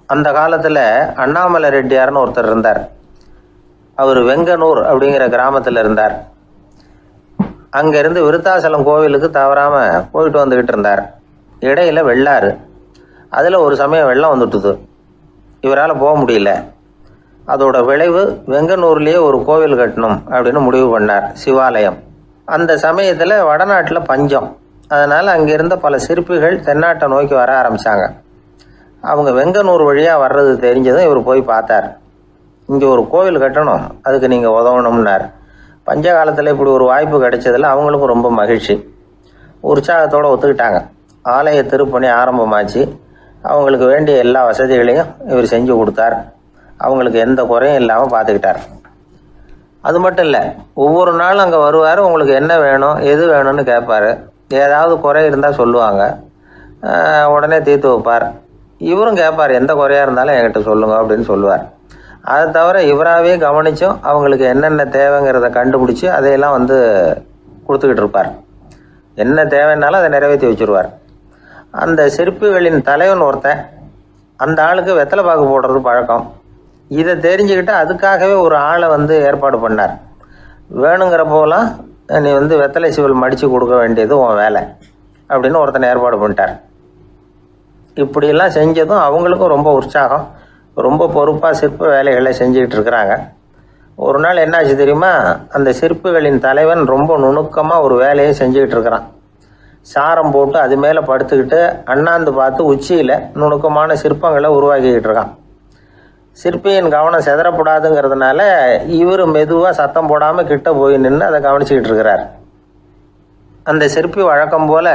அந்த காலத்தில் அண்ணாமலை ரெட்டியார்னு ஒருத்தர் இருந்தார். அவர் வெங்கனூர் அப்படிங்கிற கிராமத்தில் இருந்தார். அங்கேருந்து விருத்தாசலம் கோவிலுக்கு தவறாமல் போயிட்டு வந்துக்கிட்டு இருந்தார். இடையில வெள்ளாறு, அதில் ஒரு சமயம் வெள்ளம் வந்துட்டுது. இவரால் போக முடியல. அதோட விளைவு வெங்கனூர்லேயே ஒரு கோவில் கட்டணும் அப்படின்னு முடிவு பண்ணார், சிவாலயம். அந்த சமயத்தில் வடநாட்டில் பஞ்சம். அதனால் அங்கே இருந்த பல சிற்பிகள் தென்னாட்டை நோக்கி வர ஆரம்பித்தாங்க. அவங்க வெங்கனூர் வழியாக வர்றது தெரிஞ்சதும் இவர் போய் பார்த்தார். இங்கே ஒரு கோவில் கட்டணும், அதுக்கு நீங்கள் உதவணும்னார். பஞ்ச காலத்தில் இப்படி ஒரு வாய்ப்பு கிடைச்சதில் அவங்களுக்கும் ரொம்ப மகிழ்ச்சி. உற்சாகத்தோடு ஒத்துக்கிட்டாங்க. ஆலய திருப்பணி ஆரம்பமாச்சு. அவங்களுக்கு வேண்டிய எல்லா வசதிகளையும் இவர் செஞ்சு கொடுத்தார். அவங்களுக்கு எந்த குறையும் இல்லாமல் பார்த்துக்கிட்டார். அது மட்டும் இல்லை, ஒவ்வொரு நாளும் அங்கே வருவார். உங்களுக்கு என்ன வேணும், எது வேணும்னு கேட்பார். ஏதாவது குறை இருந்தால் சொல்லுவாங்க, உடனே தீர்த்து வைப்பார். இவரும் கேட்பார், எந்த குறையாக இருந்தாலும் என்கிட்ட சொல்லுங்க அப்படின்னு சொல்லுவார். அதை தவிர இவராகவே கவனித்தும் அவங்களுக்கு என்னென்ன தேவைங்கிறத கண்டுபிடிச்சி அதையெல்லாம் கொடுத்துக்கிட்டு இருப்பார். என்ன தேவைன்னாலும் அதை நிறைவேற்றி வச்சுருவார். அந்த சிற்பிகளின் தலைவன் ஒருத்தன், அந்த ஆளுக்கு வெத்தலை பாக்கு போடுறது பழக்கம். இதை தெரிஞ்சுக்கிட்டு அதுக்காகவே ஒரு ஆளை ஏற்பாடு பண்ணார். வேணுங்கிறப்போலாம் நீ வெத்தலை சிவல் மடித்து கொடுக்க வேண்டியது உன் வேலை அப்படின்னு ஒருத்தனை ஏற்பாடு பண்ணிட்டார். இப்படியெல்லாம் செஞ்சதும் அவங்களுக்கும் ரொம்ப உற்சாகம். ரொம்ப பொறுப்பாக சிற்ப வேலைகளை செஞ்சுக்கிட்டு இருக்கிறாங்க. ஒரு நாள் என்னாச்சு தெரியுமா? அந்த சிற்பிகளின் தலைவன் ரொம்ப நுணுக்கமாக ஒரு வேலையை செஞ்சுக்கிட்டு இருக்கிறான். சாரம் போட்டு அது மேலே படுத்துக்கிட்டு அண்ணாந்து பார்த்து உச்சியில் நுணுக்கமான சிற்பங்களை உருவாக்கிக்கிட்டு இருக்கான். சிற்பியின் கவனம் செதறப்படாதுங்கிறதுனால இவர் மெதுவாக சத்தம் போடாமல் கிட்ட போய் நின்று அதை கவனிச்சிக்கிட்டு இருக்கிறார். அந்த சிற்பி வழக்கம் போல்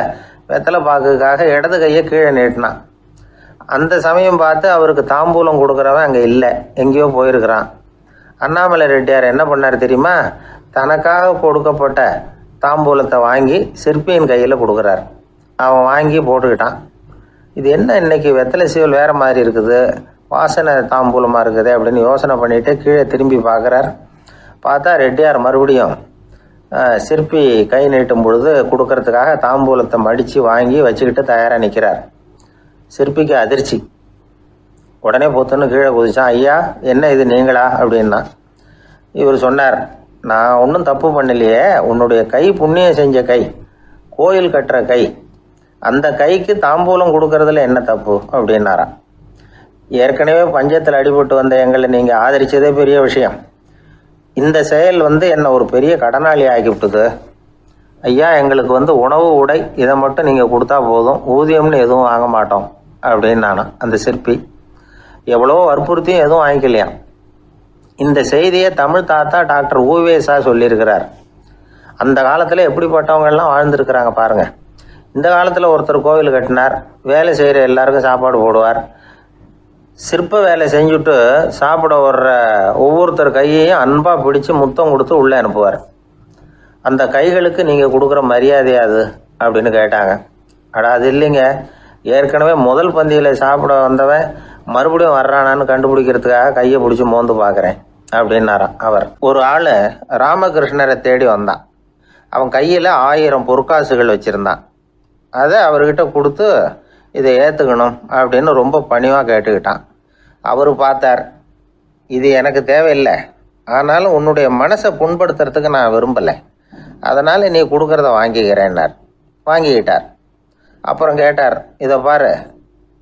வெத்தலை பாக்குக்காக இடது கையை கீழே நீட்டினான். அந்த சமயம் பார்த்து அவருக்கு தாம்பூலம் கொடுக்குறவன் அங்கே இல்லை, எங்கேயோ போயிருக்கிறான். அண்ணாமலை ரெட்டியார் என்ன பண்ணார் தெரியுமா? தனக்காக கொடுக்கப்பட்ட தாம்பூலத்தை வாங்கி சிற்பியின் கையில் கொடுக்குறார். அவன் வாங்கி போட்டுக்கிட்டான். இது என்ன இன்னைக்கு வெத்தலை சீவல் வேறு மாதிரி இருக்குது, வாசனை தாம்பூலமாக இருக்குது அப்படின்னு யோசனை பண்ணிவிட்டு கீழே திரும்பி பார்க்குறார். பார்த்தா ரெட்டியார் மறுபடியும் சிற்பி கை நீட்டும் பொழுது கொடுக்கறதுக்காக தாம்பூலத்தை மடித்து வாங்கி வச்சுக்கிட்டு தயாராக நிற்கிறார். சிற்பிக்கு அதிர்ச்சி. உடனே பொத்துன்னு கீழே குதிச்சான். ஐயா, என்ன இது நீங்களா அப்படின்னா. இவர் சொன்னார், நான் ஒன்றும் தப்பு பண்ணலையே, உன்னுடைய கை புண்ணியம் செஞ்ச கை, கோயில் கட்டுற கை, அந்த கைக்கு தாம்பூலம் கொடுக்கறதுல என்ன தப்பு அப்படின்னாராம். ஏற்கனவே பஞ்சத்தில் அடிபட்டு வந்த எங்களை நீங்கள் ஆதரித்ததே பெரிய விஷயம். இந்த செயல் என்னை ஒரு பெரிய கடனாளி ஆகிவிட்டுது. ஐயா, எங்களுக்கு உணவு உடை இதை மட்டும் நீங்கள் கொடுத்தா போதும், ஊதியம்னு எதுவும் வாங்க மாட்டோம் அப்படின்னு நானும். அந்த சிற்பி எவ்வளோ வற்புறுத்தியும் எதுவும் வாங்கிக்கலையாம். இந்த செய்தியை தமிழ் தாத்தா டாக்டர் ஊவேசா சொல்லியிருக்கிறார். அந்த காலத்தில் எப்படிப்பட்டவங்கெல்லாம் வாழ்ந்துருக்கிறாங்க பாருங்கள். இந்த காலத்தில் ஒருத்தர் கோவில் கட்டினார், வேலை செய்கிற எல்லாருக்கும் சாப்பாடு போடுவார். சிற்ப வேலை செஞ்சுட்டு சாப்பிட வர்ற ஒவ்வொருத்தர் கையையும் அன்பாக பிடிச்சி முத்தம் கொடுத்து உள்ளே அனுப்புவார். அந்த கைகளுக்கு நீங்கள் கொடுக்குற மரியாதையாது அப்படின்னு கேட்டாங்க. அது இல்லைங்க, ஏற்கனவே முதல் பந்தியில் சாப்பிட வந்தவன் மறுபடியும் வர்றானான்னு கண்டுபிடிக்கிறதுக்காக கையை பிடிச்சி மோந்து பார்க்குறேன் அப்படின்னாராம் அவர். ஒரு ஆள் ராமகிருஷ்ணரை தேடி வந்தான். அவன் கையில் 1000 பொற்காசுகள் வச்சுருந்தான். அதை அவர்கிட்ட கொடுத்து இதை ஏற்றுக்கணும் அப்படின்னு ரொம்ப பணிவாக கேட்டுக்கிட்டான். அவர் பார்த்தார், இது எனக்கு தேவையில்லை, ஆனாலும் உன்னுடைய மனசை புண்படுத்துறதுக்கு நான் விரும்பலை, அதனால் நீ கொடுக்குறத வாங்கிக்கிறேன்னார். வாங்கிக்கிட்டார். அப்புறம் கேட்டார், இதை பாரு,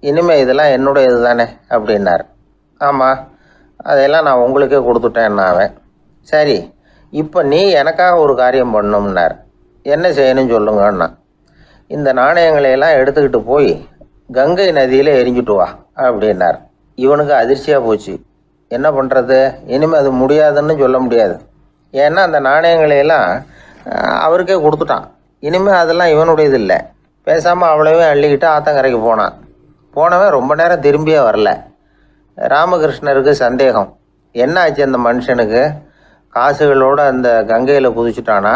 இனிமேல் இதெல்லாம் என்னுடைய இது தானே அப்படின்னார். ஆமாம், அதையெல்லாம் நான் உங்களுக்கே கொடுத்துட்டேன் அவன். சரி, இப்போ நீ எனக்காக ஒரு காரியம் பண்ணணும்னார். என்ன செய்யணும்னு சொல்லுங்கன்னா, இந்த நாணயங்களையெல்லாம் எடுத்துக்கிட்டு போய் கங்கை நதியில் எரிஞ்சுட்டு வா அப்படின்னார். இவனுக்கு அதிர்ச்சியாக போச்சு. என்ன பண்ணுறது, இனிமேல் அது முடியாதுன்னு சொல்ல முடியாது. ஏன்னா அந்த நாணயங்களையெல்லாம் அவருக்கே கொடுத்துட்டான். இனிமேல் அதெல்லாம் இவனுடையது இல்லை. பேசாமல் அவ்வளோவே அள்ளிக்கிட்டு ஆத்தங்கரைக்கு போனான். போனவன் ரொம்ப நேரம் திரும்பியே வரல. ராமகிருஷ்ணருக்கு சந்தேகம், என்ன ஆச்சு அந்த மனுஷனுக்கு, காசுகளோடு அந்த கங்கையில் குதிச்சுட்டானா,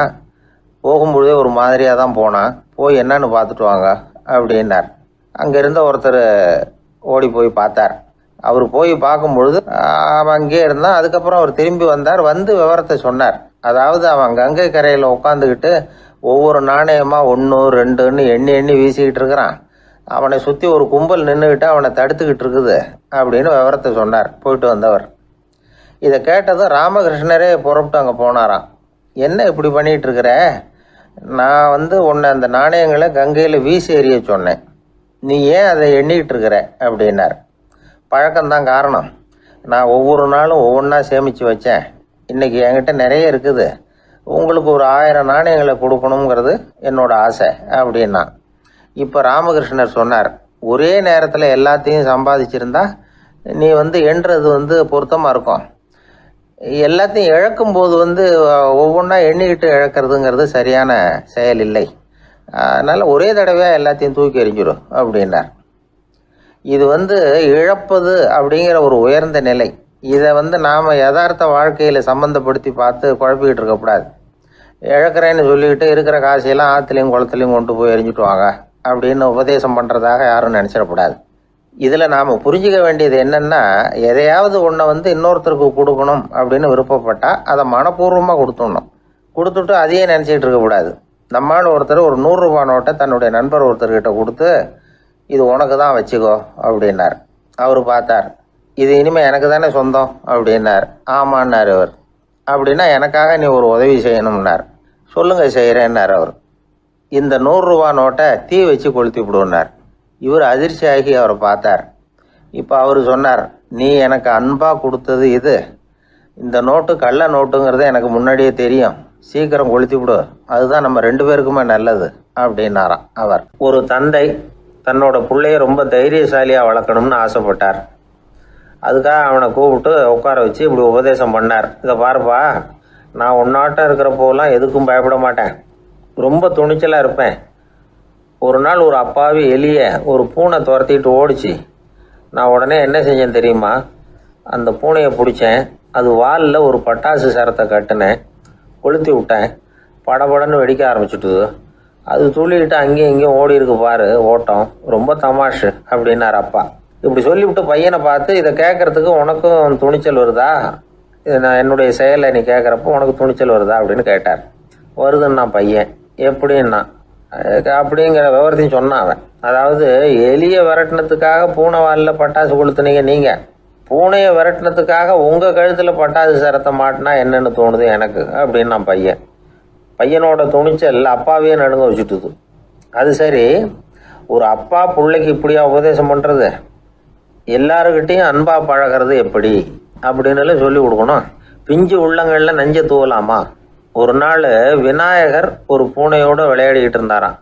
போகும்பொழுதே ஒரு மாதிரியாக தான் போனான், போய் என்னன்னு பார்த்துட்டு வாங்க அப்படின்னார். அங்கே இருந்த ஒருத்தர் ஓடி போய் பார்த்தார். அவர் போய் பார்க்கும்பொழுது அவன் அங்கேயே இருந்தான். அதுக்கப்புறம் அவர் திரும்பி வந்தார். விவரத்தை சொன்னார். அதாவது அவன் கங்கை கரையில் உட்காந்துக்கிட்டு ஒவ்வொரு நாணயமாக 1 2ன்னு எண்ணி வீசிக்கிட்டு இருக்கிறான். அவனை சுற்றி ஒரு கும்பல் நின்றுக்கிட்டு அவனை தடுத்துக்கிட்டு இருக்குது அப்படின்னு விவரத்தை சொன்னார் போயிட்டு வந்தவர். இதை கேட்டதும் ராமகிருஷ்ணரே புறப்பட்டு அங்கே போனாராம். என்ன இப்படி பண்ணிகிட்டு இருக்கிற? நான் உன்னை அந்த நாணயங்களை கங்கையில் வீசி எறிய சொன்னேன், நீ ஏன் அதை எண்ணிக்கிட்டு இருக்கிற அப்படின்னார். பழக்கம்தான் காரணம். நான் ஒவ்வொரு நாளும் ஒவ்வொன்றா சேமித்து வச்சேன். இன்றைக்கி என்கிட்ட நிறைய இருக்குது. உங்களுக்கு ஒரு 1000 நாணயங்களை கொடுக்கணுங்கிறது என்னோட ஆசை அப்படின்னா. இப்போ ராமகிருஷ்ணர் சொன்னார், ஒரே நேரத்தில் எல்லாத்தையும் சம்பாதிச்சிருந்தா நீ எண்ணுறது பொருத்தமாக இருக்கும். எல்லாத்தையும் இழக்கும்போது ஒவ்வொன்றா எண்ணிக்கிட்டு இழக்கிறதுங்கிறது சரியான செயல் இல்லை. அதனால் ஒரே தடவையாக எல்லாத்தையும் தூக்கி எறிஞ்சிடும் அப்படின்னார். இது இழப்பது அப்படிங்கிற ஒரு உயர்ந்த நிலை. இதை நாம் யதார்த்த வாழ்க்கையில் சம்மந்தப்படுத்தி பார்த்து குழப்பிக்கிட்டு இருக்கக்கூடாது. இழக்கிறேன்னு சொல்லிக்கிட்டு இருக்கிற காசையெல்லாம் ஆற்றுலையும் குளத்துலையும் கொண்டு போய் எரிஞ்சிட்டு வாங்க அப்படின்னு உபதேசம் பண்ணுறதாக யாரும் நினச்சிடக்கூடாது. இதில் நாம் புரிஞ்சிக்க வேண்டியது என்னென்னா, எதையாவது ஒன்றை இன்னொருத்தருக்கு கொடுக்கணும் அப்படின்னு விருப்பப்பட்டால் அதை மனப்பூர்வமாக கொடுத்துடணும். கொடுத்துட்டு அதையே நினச்சிக்கிட்டு இருக்கக்கூடாது. நம்மால் ஒருத்தர் ஒரு 100 ரூபா நோட்டை தன்னுடைய நண்பர் ஒருத்தர்கிட்ட கொடுத்து, இது உனக்கு தான் வச்சுக்கோ அப்படின்னார். அவர் பார்த்தார், இது இனிமேல் எனக்கு தானே சொந்தம் அப்படின்னார். ஆமான்னார் அவர். அப்படின்னா எனக்காக நீ ஒரு உதவி செய்யணும்னார். சொல்லுங்கள் செய்கிறேன்னார் அவர். இந்த 100 ரூபா நோட்டை தீ வச்சு கொளுத்தி விடுனார். இவர் அதிர்ச்சியாகி அவரை பார்த்தார். இப்போ அவர் சொன்னார், நீ எனக்கு அன்பாக கொடுத்தது இது. இந்த நோட்டு கள்ள நோட்டுங்கிறது எனக்கு முன்னாடியே தெரியும். சீக்கிரம் கொளுத்தி விடு, அதுதான் நம்ம 2 பேருக்குமே நல்லது அப்படின்னாராம் அவர். ஒரு தந்தை தன்னோட பிள்ளைய ரொம்ப தைரியசாலியாக வளர்க்கணும்னு ஆசைப்பட்டார். அதுக்காக அவனை கூப்பிட்டு உட்கார வச்சு இப்படி உபதேசம் பண்ணார். இதை பாருப்பா, நான் உன்னாட்டம் இருக்கிறப்போலாம் எதுக்கும் பயப்பட மாட்டேன், ரொம்ப துணிச்சலாக இருப்பேன். ஒரு நாள் ஒரு அப்பாவி எலிய ஒரு பூனை துரத்திட்டு ஓடிச்சு. நான் உடனே என்ன செஞ்சேன் தெரியுமா? அந்த பூனையை பிடிச்சேன், அது வாலில் ஒரு பட்டாசு சரத்தை கட்டினேன், கொளுத்தி விட்டேன். படபடன்னு வெடிக்க ஆரம்பிச்சுட்டுது. அது துள்ளிக்கிட்டு அங்கேயும் இங்கேயும் ஓடி இருக்கு பாரு ஓட்டம், ரொம்ப தமாஷு அப்படின்னார் அப்பா. இப்படி சொல்லிவிட்டு பையனை பார்த்து, இதை கேட்கறதுக்கு உனக்கும் துணிச்சல் வருதா? நான் என்னுடைய செயலை நீ கேட்குறப்போ உனக்கு துணிச்சல் வருதா அப்படின்னு கேட்டார். வருதுன்னா பையன். எப்படின்னா அப்படிங்கிற விவரத்தையும் சொன்னான் அவன். அதாவது எலியை விரட்டினத்துக்காக பூனை வாலில் பட்டாசு கொளுத்துனீங்க நீங்கள், பூனையை விரட்டினத்துக்காக உங்கள் கழுத்தில் பட்டாசு சரத்தை மாட்டினா என்னென்னு தோணுது எனக்கு அப்படின்னா பையன். பையனோட துணிச்சல் அப்பாவையே நடுங்க வச்சுட்டுது. அது சரி, ஒரு அப்பா பிள்ளைக்கு இப்படியா உபதேசம் பண்ணுறது? எல்லாருக்கிட்டையும் அன்பாக பழகிறது எப்படி அப்படின்னு சொல்லி கொடுக்கணும். பிஞ்சு உள்ளங்களில் நஞ்சை தூவலாமா? ஒரு நாள் விநாயகர் ஒரு பூனையோடு விளையாடிக்கிட்டு இருந்தாராம்.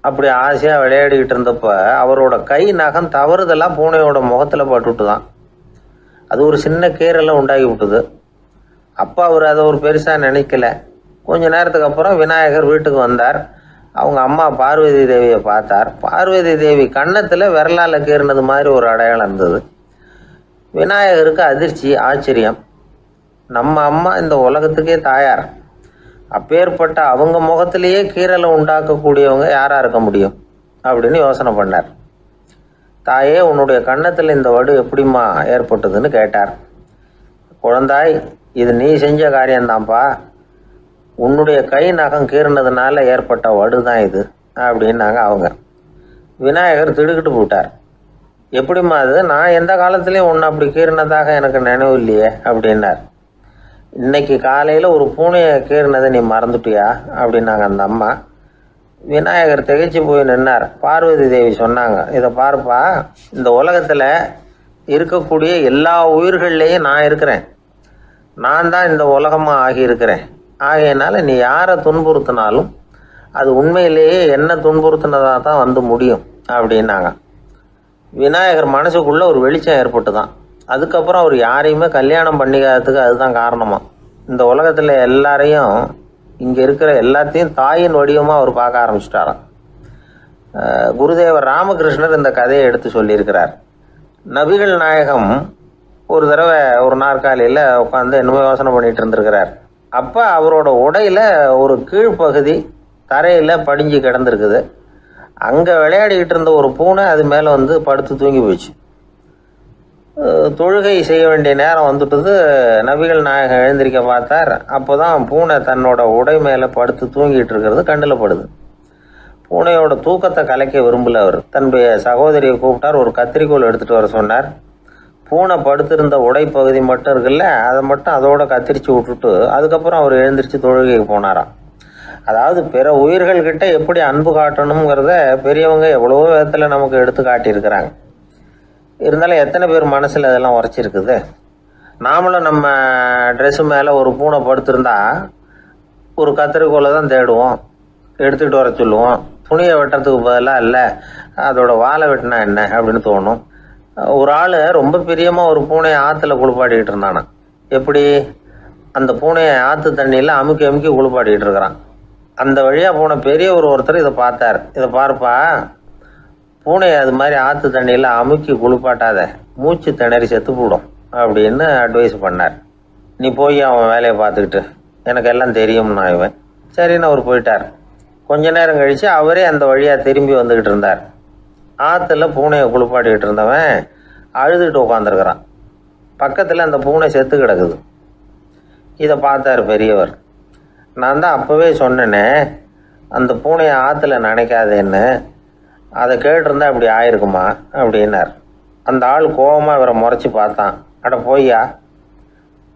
அப்படி ஆசையாக விளையாடிக்கிட்டு இருந்தப்ப அவரோட கை நகம் தவறுதெல்லாம் பூனையோட முகத்தில் பட்டுட்டு தான். அது ஒரு சின்ன கீரலை உண்டாகி விட்டுது. அப்பா அவர் அதை ஒரு பெருசாக நினைக்கல. கொஞ்ச நேரத்துக்கு அப்புறம் விநாயகர் வீட்டுக்கு வந்தார். அவங்க அம்மா பார்வதி தேவியை பார்த்தார். பார்வதி தேவி கன்னத்தில் விரலால் கீறினது மாதிரி ஒரு அடையாளம் இருந்தது. விநாயகருக்கு அதிர்ச்சி, ஆச்சரியம். நம்ம அம்மா இந்த உலகத்துக்கே தாயார், அப்பேற்பட்ட அவங்க முகத்திலேயே கீரலை உண்டாக்கக்கூடியவங்க யாராக இருக்க முடியும் அப்படின்னு யோசனை பண்ணார். தாயே, உன்னுடைய கன்னத்தில் இந்த வடு எப்படிம்மா ஏற்பட்டதுன்னு கேட்டார். குழந்தாய், இது நீ செஞ்ச காரியம்தான்ப்பா, உன்னுடைய கை நகம் கீறினதுனால ஏற்பட்ட வடு தான் இது அப்படின்னாங்க அவங்க. விநாயகர் திடுக்கிட்டு போட்டார். எப்படிம்மா அது? நான் எந்த காலத்துலேயும் ஒன்று அப்படி கீறினதாக எனக்கு நினைவு இல்லையே அப்படின்னார். இன்னைக்கு காலையில் ஒரு பூனையை கீறினதை நீ மறந்துட்டியா அப்படின்னாங்க அந்த அம்மா. விநாயகர் திகைச்சு போய் நின்னார். பார்வதி தேவி சொன்னாங்க, இதை பாருப்பா, இந்த உலகத்தில் இருக்கக்கூடிய எல்லா உயிர்கள்லேயும் நான் இருக்கிறேன். நான் தான் இந்த உலகமாக ஆகியிருக்கிறேன். ஆகையினால நீ யாரை துன்புறுத்தினாலும் அது உண்மையிலேயே என்ன துன்புறுத்தினதாக தான் முடியும் அப்படின்னாங்க. விநாயகர் மனசுக்குள்ளே ஒரு வெளிச்சம் ஏற்பட்டு தான். அதுக்கப்புறம் அவர் யாரையுமே கல்யாணம் பண்ணிக்காததுக்கு அதுதான் காரணமாக. இந்த உலகத்தில் எல்லாரையும், இங்கே இருக்கிற எல்லாத்தையும் தாயின் வடிவமாக அவர் பார்க்க ஆரம்பிச்சிட்டாராம். குருதேவர் ராமகிருஷ்ணர் இந்த கதையை எடுத்து சொல்லியிருக்கிறார். நபிகள் நாயகம் ஒரு தடவை ஒரு நாற்காலியில் உட்காந்து என்னமோ யோசனை பண்ணிகிட்டு இருந்திருக்கிறார். அப்போ அவரோட உடையில் ஒரு கீழ்ப்பகுதி தரையில் படிஞ்சு கிடந்திருக்குது. அங்கே விளையாடிக்கிட்டு இருந்த ஒரு பூனை அது மேலே படுத்து தூங்கி போயிடுச்சு. தொழுகை செய்ய வேண்டிய நேரம் வந்துட்டது. நபிகள் நாயகம் எழுந்திருக்க பார்த்தார். அப்போ தான் பூனை தன்னோட உடை மேலே படுத்து தூங்கிட்டு இருக்கிறது கண்ணில் படுது. பூனையோட தூக்கத்தை கலைக்க விரும்பல. அவர் தன்னுடைய சகோதரியை கூப்பிட்டார். ஒரு கத்திரிக்கோள் எடுத்துகிட்டு வர சொன்னார். பூனை படுத்திருந்த உடைப்பகுதி மட்டும் இருக்குல்ல, அதை மட்டும் அதோட கத்திரிச்சு விட்டுட்டு அதுக்கப்புறம் அவர் எழுந்திரிச்சு தொழுகைக்கு போனாராம். அதாவது பிற உயிர்கள்கிட்ட எப்படி அன்பு காட்டணுங்கிறத பெரியவங்க எவ்வளவோ விதத்தில் நமக்கு எடுத்து காட்டியிருக்கிறாங்க. இருந்தாலும் எத்தனை பேர் மனசில் அதெல்லாம் உரைச்சிருக்குது. நாமளும் நம்ம ட்ரெஸ்ஸு மேலே ஒரு பூனை படுத்திருந்தா ஒரு கத்திரிக்கோலை தான் தேடுவோம், எடுத்துகிட்டு வர சொல்லுவோம். துணியை வெட்டுறதுக்கு பதிலாக இல்லை அதோட வாழை வெட்டினா என்ன அப்படின்னு தோணும். ஒரு ஆள் ரொம்ப பிரியமாக ஒரு பூனையை ஆற்றுல குளிப்பாட்டிக்கிட்டு இருந்தானா. எப்படி? அந்த பூனையை ஆற்று தண்ணியில் அமுக்கி அமுக்கி குளிப்பாட்டிக்கிட்டு இருக்கிறான். அந்த வழியாக போன பெரிய ஒருத்தர் இதை பார்த்தார். இதை பார்ப்பா, பூனையை அது மாதிரி ஆற்று தண்ணியில் அமுக்கி குளிப்பாட்டாத, மூச்சு திணறி செத்து போடும் அப்படின்னு அட்வைஸ் பண்ணார். நீ போய் அவன் வேலையை பார்த்துக்கிட்டு, எனக்கு எல்லாம் தெரியும்னா இவன். சரின்னு அவர் போயிட்டார். கொஞ்ச நேரம் கழித்து அவரே அந்த வழியாக திரும்பி வந்துக்கிட்டு இருந்தார். ஆற்றுல பூனையை குளிப்பாட்டிக்கிட்டு இருந்தவன் அழுதுகிட்டு உட்காந்துருக்கிறான். பக்கத்தில் அந்த பூனை செத்து கிடக்குது. இதை பார்த்தார் பெரியவர். நான் தான் அப்போவே சொன்னேனே அந்த பூனையை ஆற்றுல நினைக்காதேன்னு, அதை கேட்டிருந்தா இப்படி ஆயிருக்குமா அப்படின்னார். அந்த ஆள் கோபமாக இவரை முறைச்சி பார்த்தான். அட போய்யா,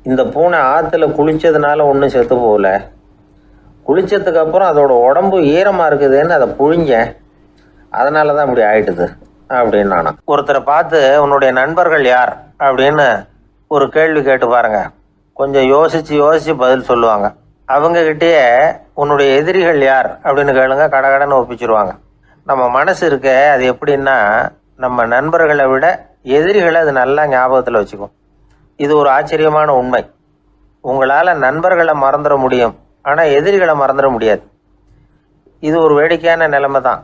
இந்த பூனை ஆற்றுல குளித்ததுனால ஒன்றும் செத்து போகல, குளித்ததுக்கு அப்புறம் அதோட உடம்பு ஈரமாக இருக்குதுன்னு அதை புழிஞ்சேன், அதனால தான் இப்படி ஆயிட்டுது அப்படின்னு நானும். ஒருத்தரை பார்த்து உன்னுடைய நண்பர்கள் யார் அப்படின்னு ஒரு கேள்வி கேட்டு பாருங்க. கொஞ்சம் யோசித்து பதில் சொல்லுவாங்க. அவங்கக்கிட்டேயே உன்னுடைய எதிரிகள் யார் அப்படின்னு கேளுங்க, கடகடன்னு ஒப்பிச்சிருவாங்க. நம்ம மனசு இருக்க அது எப்படின்னா, நம்ம நண்பர்களை விட எதிரிகளை அது நல்லா ஞாபகத்தில் வச்சுக்கும். இது ஒரு ஆச்சரியமான உண்மை. உங்களால் நண்பர்களை மறந்துட முடியும், ஆனால் எதிரிகளை மறந்துட முடியாது. இது ஒரு வேடிக்கையான நிலைமை தான்.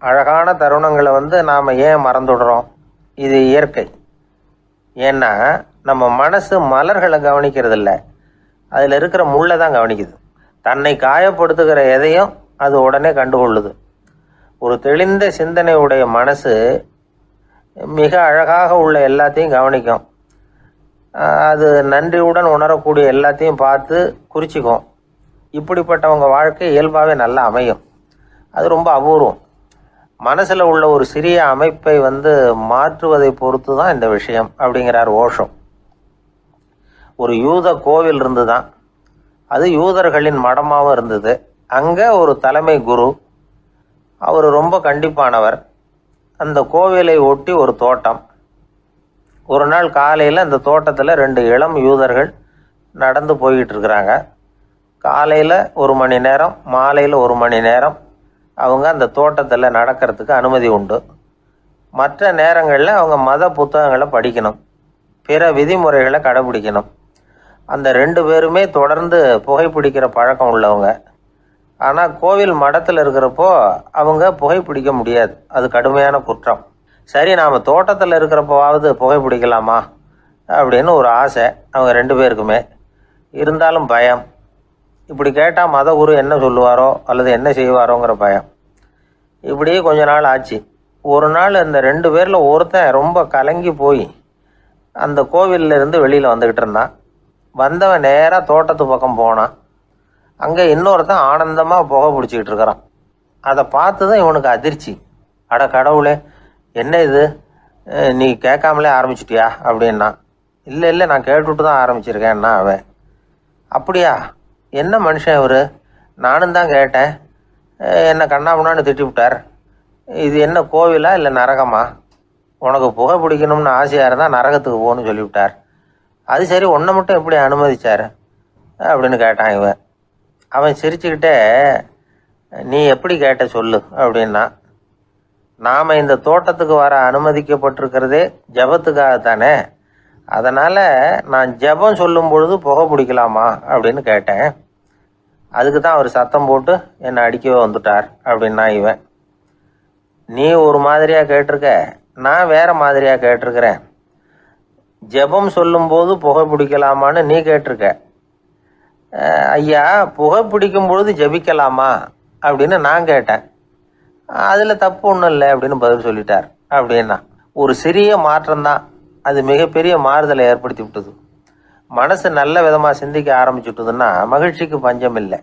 அழகான தருணங்களை நாம் ஏன் மறந்துடுறோம்? இது இயற்கை. ஏன்னா நம்ம மனசு மலர்களை கவனிக்கிறது இல்லை, அதில் இருக்கிற முள்ளை தான் கவனிக்குது. தன்னை காயப்படுத்துகிற எதையும் அது உடனே கண்டுகொள்ளுது. ஒரு தெளிந்த சிந்தனையுடைய மனசு மிக அழகாக உள்ள எல்லாத்தையும் கவனிக்கும். அது நன்றியுடன் உணரக்கூடிய எல்லாத்தையும் பார்த்து குறிச்சிக்கும். இப்படிப்பட்டவங்க வாழ்க்கை இயல்பாகவே நல்லா அமையும். அது ரொம்ப அபூர்வம். மனசில் உள்ள ஒரு சிறிய அமைப்பை மாற்றுவதை பொறுத்து தான் இந்த விஷயம் அப்படிங்கிறார் ஓஷோ. ஒரு யூத கோவில் இருந்து தான், அது யூதர்களின் மடமாகவும் இருந்தது. அங்கே ஒரு தலைமை குரு, அவர் ரொம்ப கண்டிப்பானவர். அந்த கோவிலை ஒட்டி ஒரு தோட்டம். ஒரு நாள் காலையில் அந்த தோட்டத்தில் 2 இளம் யூதர்கள் நடந்து போய்கிட்டு இருக்கிறாங்க. காலையில் 1 மணி நேரம், மாலையில் 1 மணி நேரம் அவங்க அந்த தோட்டத்தில் நடக்கிறதுக்கு அனுமதி உண்டு. மற்ற நேரங்களில் அவங்க மத புத்தகங்களை படிக்கணும், பிற விதிமுறைகளை கடைபிடிக்கணும். அந்த 2 பேருமே தொடர்ந்து புகைப்பிடிக்கிற பழக்கம் உள்ளவங்க. ஆனால் கோவில் மடத்தில் இருக்கிறப்போ அவங்க புகைப்பிடிக்க முடியாது, அது கடுமையான குற்றம். சரி, நாம் தோட்டத்தில் இருக்கிறப்போவாவது புகைப்பிடிக்கலாமா அப்படின்னு ஒரு ஆசை அவங்க 2 பேருக்குமே. இருந்தாலும் பயம். இப்படி கேட்டால் மதகுரு என்ன சொல்லுவாரோ அல்லது என்ன செய்வாரோங்கிற பயம். இப்படியே கொஞ்ச நாள் ஆச்சு. ஒரு நாள் இந்த 2 பேரில் ஒருத்தன் ரொம்ப கலங்கி போய் அந்த கோவிலில் இருந்து வெளியில் வந்துக்கிட்டு இருந்தான். வந்தவன் நேராக தோட்டத்து பக்கம் போனான். அங்கே இன்னொருத்தன் ஆனந்தமாக புகை பிடிச்சிக்கிட்டு இருக்கிறான். அதை பார்த்து தான் இவனுக்கு அதிர்ச்சி. அட கடவுளே, என்ன இது, நீ கேட்காமலே ஆரம்பிச்சிட்டியா அப்படின்னா. இல்லை நான் கேட்டுவிட்டு தான் ஆரம்பிச்சிருக்கேன்னா அவன். அப்படியா, என்ன மனுஷன் இவர், நானும் தான் கேட்டேன், என்னை கண்ணாமுன்னான்னு திட்டி விட்டார். இது என்ன கோவிலா இல்லை நரகமா? உனக்கு புகை பிடிக்கணும்னு ஆசையாக இருந்தால் நரகத்துக்கு போகணும்னு சொல்லிவிட்டார். அது சரி, உன்னை மட்டும் எப்படி அனுமதிச்சார் அப்படின்னு கேட்டான் இவன். அவன் சிரிச்சுக்கிட்டே, நீ எப்படி கேட்ட சொல்லு அப்படின்னா. நாம் இந்த தோட்டத்துக்கு வர அனுமதிக்கப்பட்டிருக்கிறதே ஜபத்துக்காகத்தானே, அதனால் நான் ஜபம் சொல்லும் பொழுது புகை பிடிக்கலாமா அப்படின்னு கேட்டேன். அதுக்கு தான் அவர் சத்தம் போட்டு என்னை அடிக்கவே வந்துட்டார் அப்படின்னா இவன். நீ ஒரு மாதிரியாக கேட்டிருக்க, நான் வேறு மாதிரியாக கேட்டிருக்கிறேன். ஜெபம் சொல்லும்போது புகை பிடிக்கலாமான்னு நீ கேட்டிருக்க. ஐயா, புகை பிடிக்கும் பொழுது ஜபிக்கலாமா அப்படின்னு நான் கேட்டேன். அதில் தப்பு ஒன்றும் இல்லை அப்படின்னு பதில் சொல்லிட்டார் அப்படின்னா. ஒரு சிறிய மாற்றம்தான் அது மிகப்பெரிய மாறுதலை ஏற்படுத்தி விட்டது. மனசு நல்ல விதமாக சிந்திக்க ஆரம்பிச்சுட்டுதுன்னா மகிழ்ச்சிக்கு பஞ்சம் இல்லை.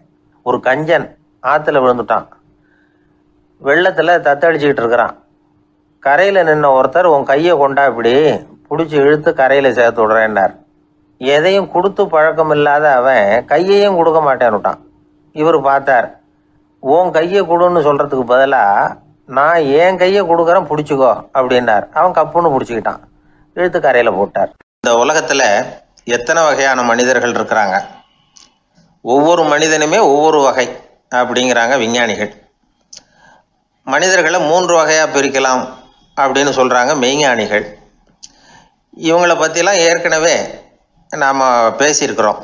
ஒரு கஞ்சன் ஆற்றுல விழுந்துட்டான். வெள்ளத்தில் தத்தளிச்சுக்கிட்டு இருக்கிறான். கரையில் நின்ன ஒருத்தர் உன் கையை கொண்டா இப்படி பிடிச்சி இழுத்து கரையில் சேர்த்து விடுறேன்னார். எதையும் கொடுத்து பழக்கம் இல்லாத அவன் கையையும் கொடுக்க மாட்டேன்னுட்டான். இவர் பார்த்தார். உன் கையை கொடுன்னு சொல்கிறதுக்கு பதிலாக நான் என் கையை கொடுக்குறேன் பிடிச்சிக்கோ அப்படின்னார். அவன் கப்புன்னு பிடிச்சிக்கிட்டான், இழுத்து கரையில் போட்டார். இந்த உலகத்தில் எத்தனை வகையான மனிதர்கள் இருக்கிறாங்க, ஒவ்வொரு மனிதனுமே ஒவ்வொரு வகை அப்படிங்கிறாங்க விஞ்ஞானிகள். மனிதர்களை 3 வகையாக பிரிக்கலாம் அப்படின்னு சொல்கிறாங்க மெய்ஞானிகள். இவங்களை பற்றிலாம் ஏற்கனவே நாம் பேசியிருக்கிறோம்.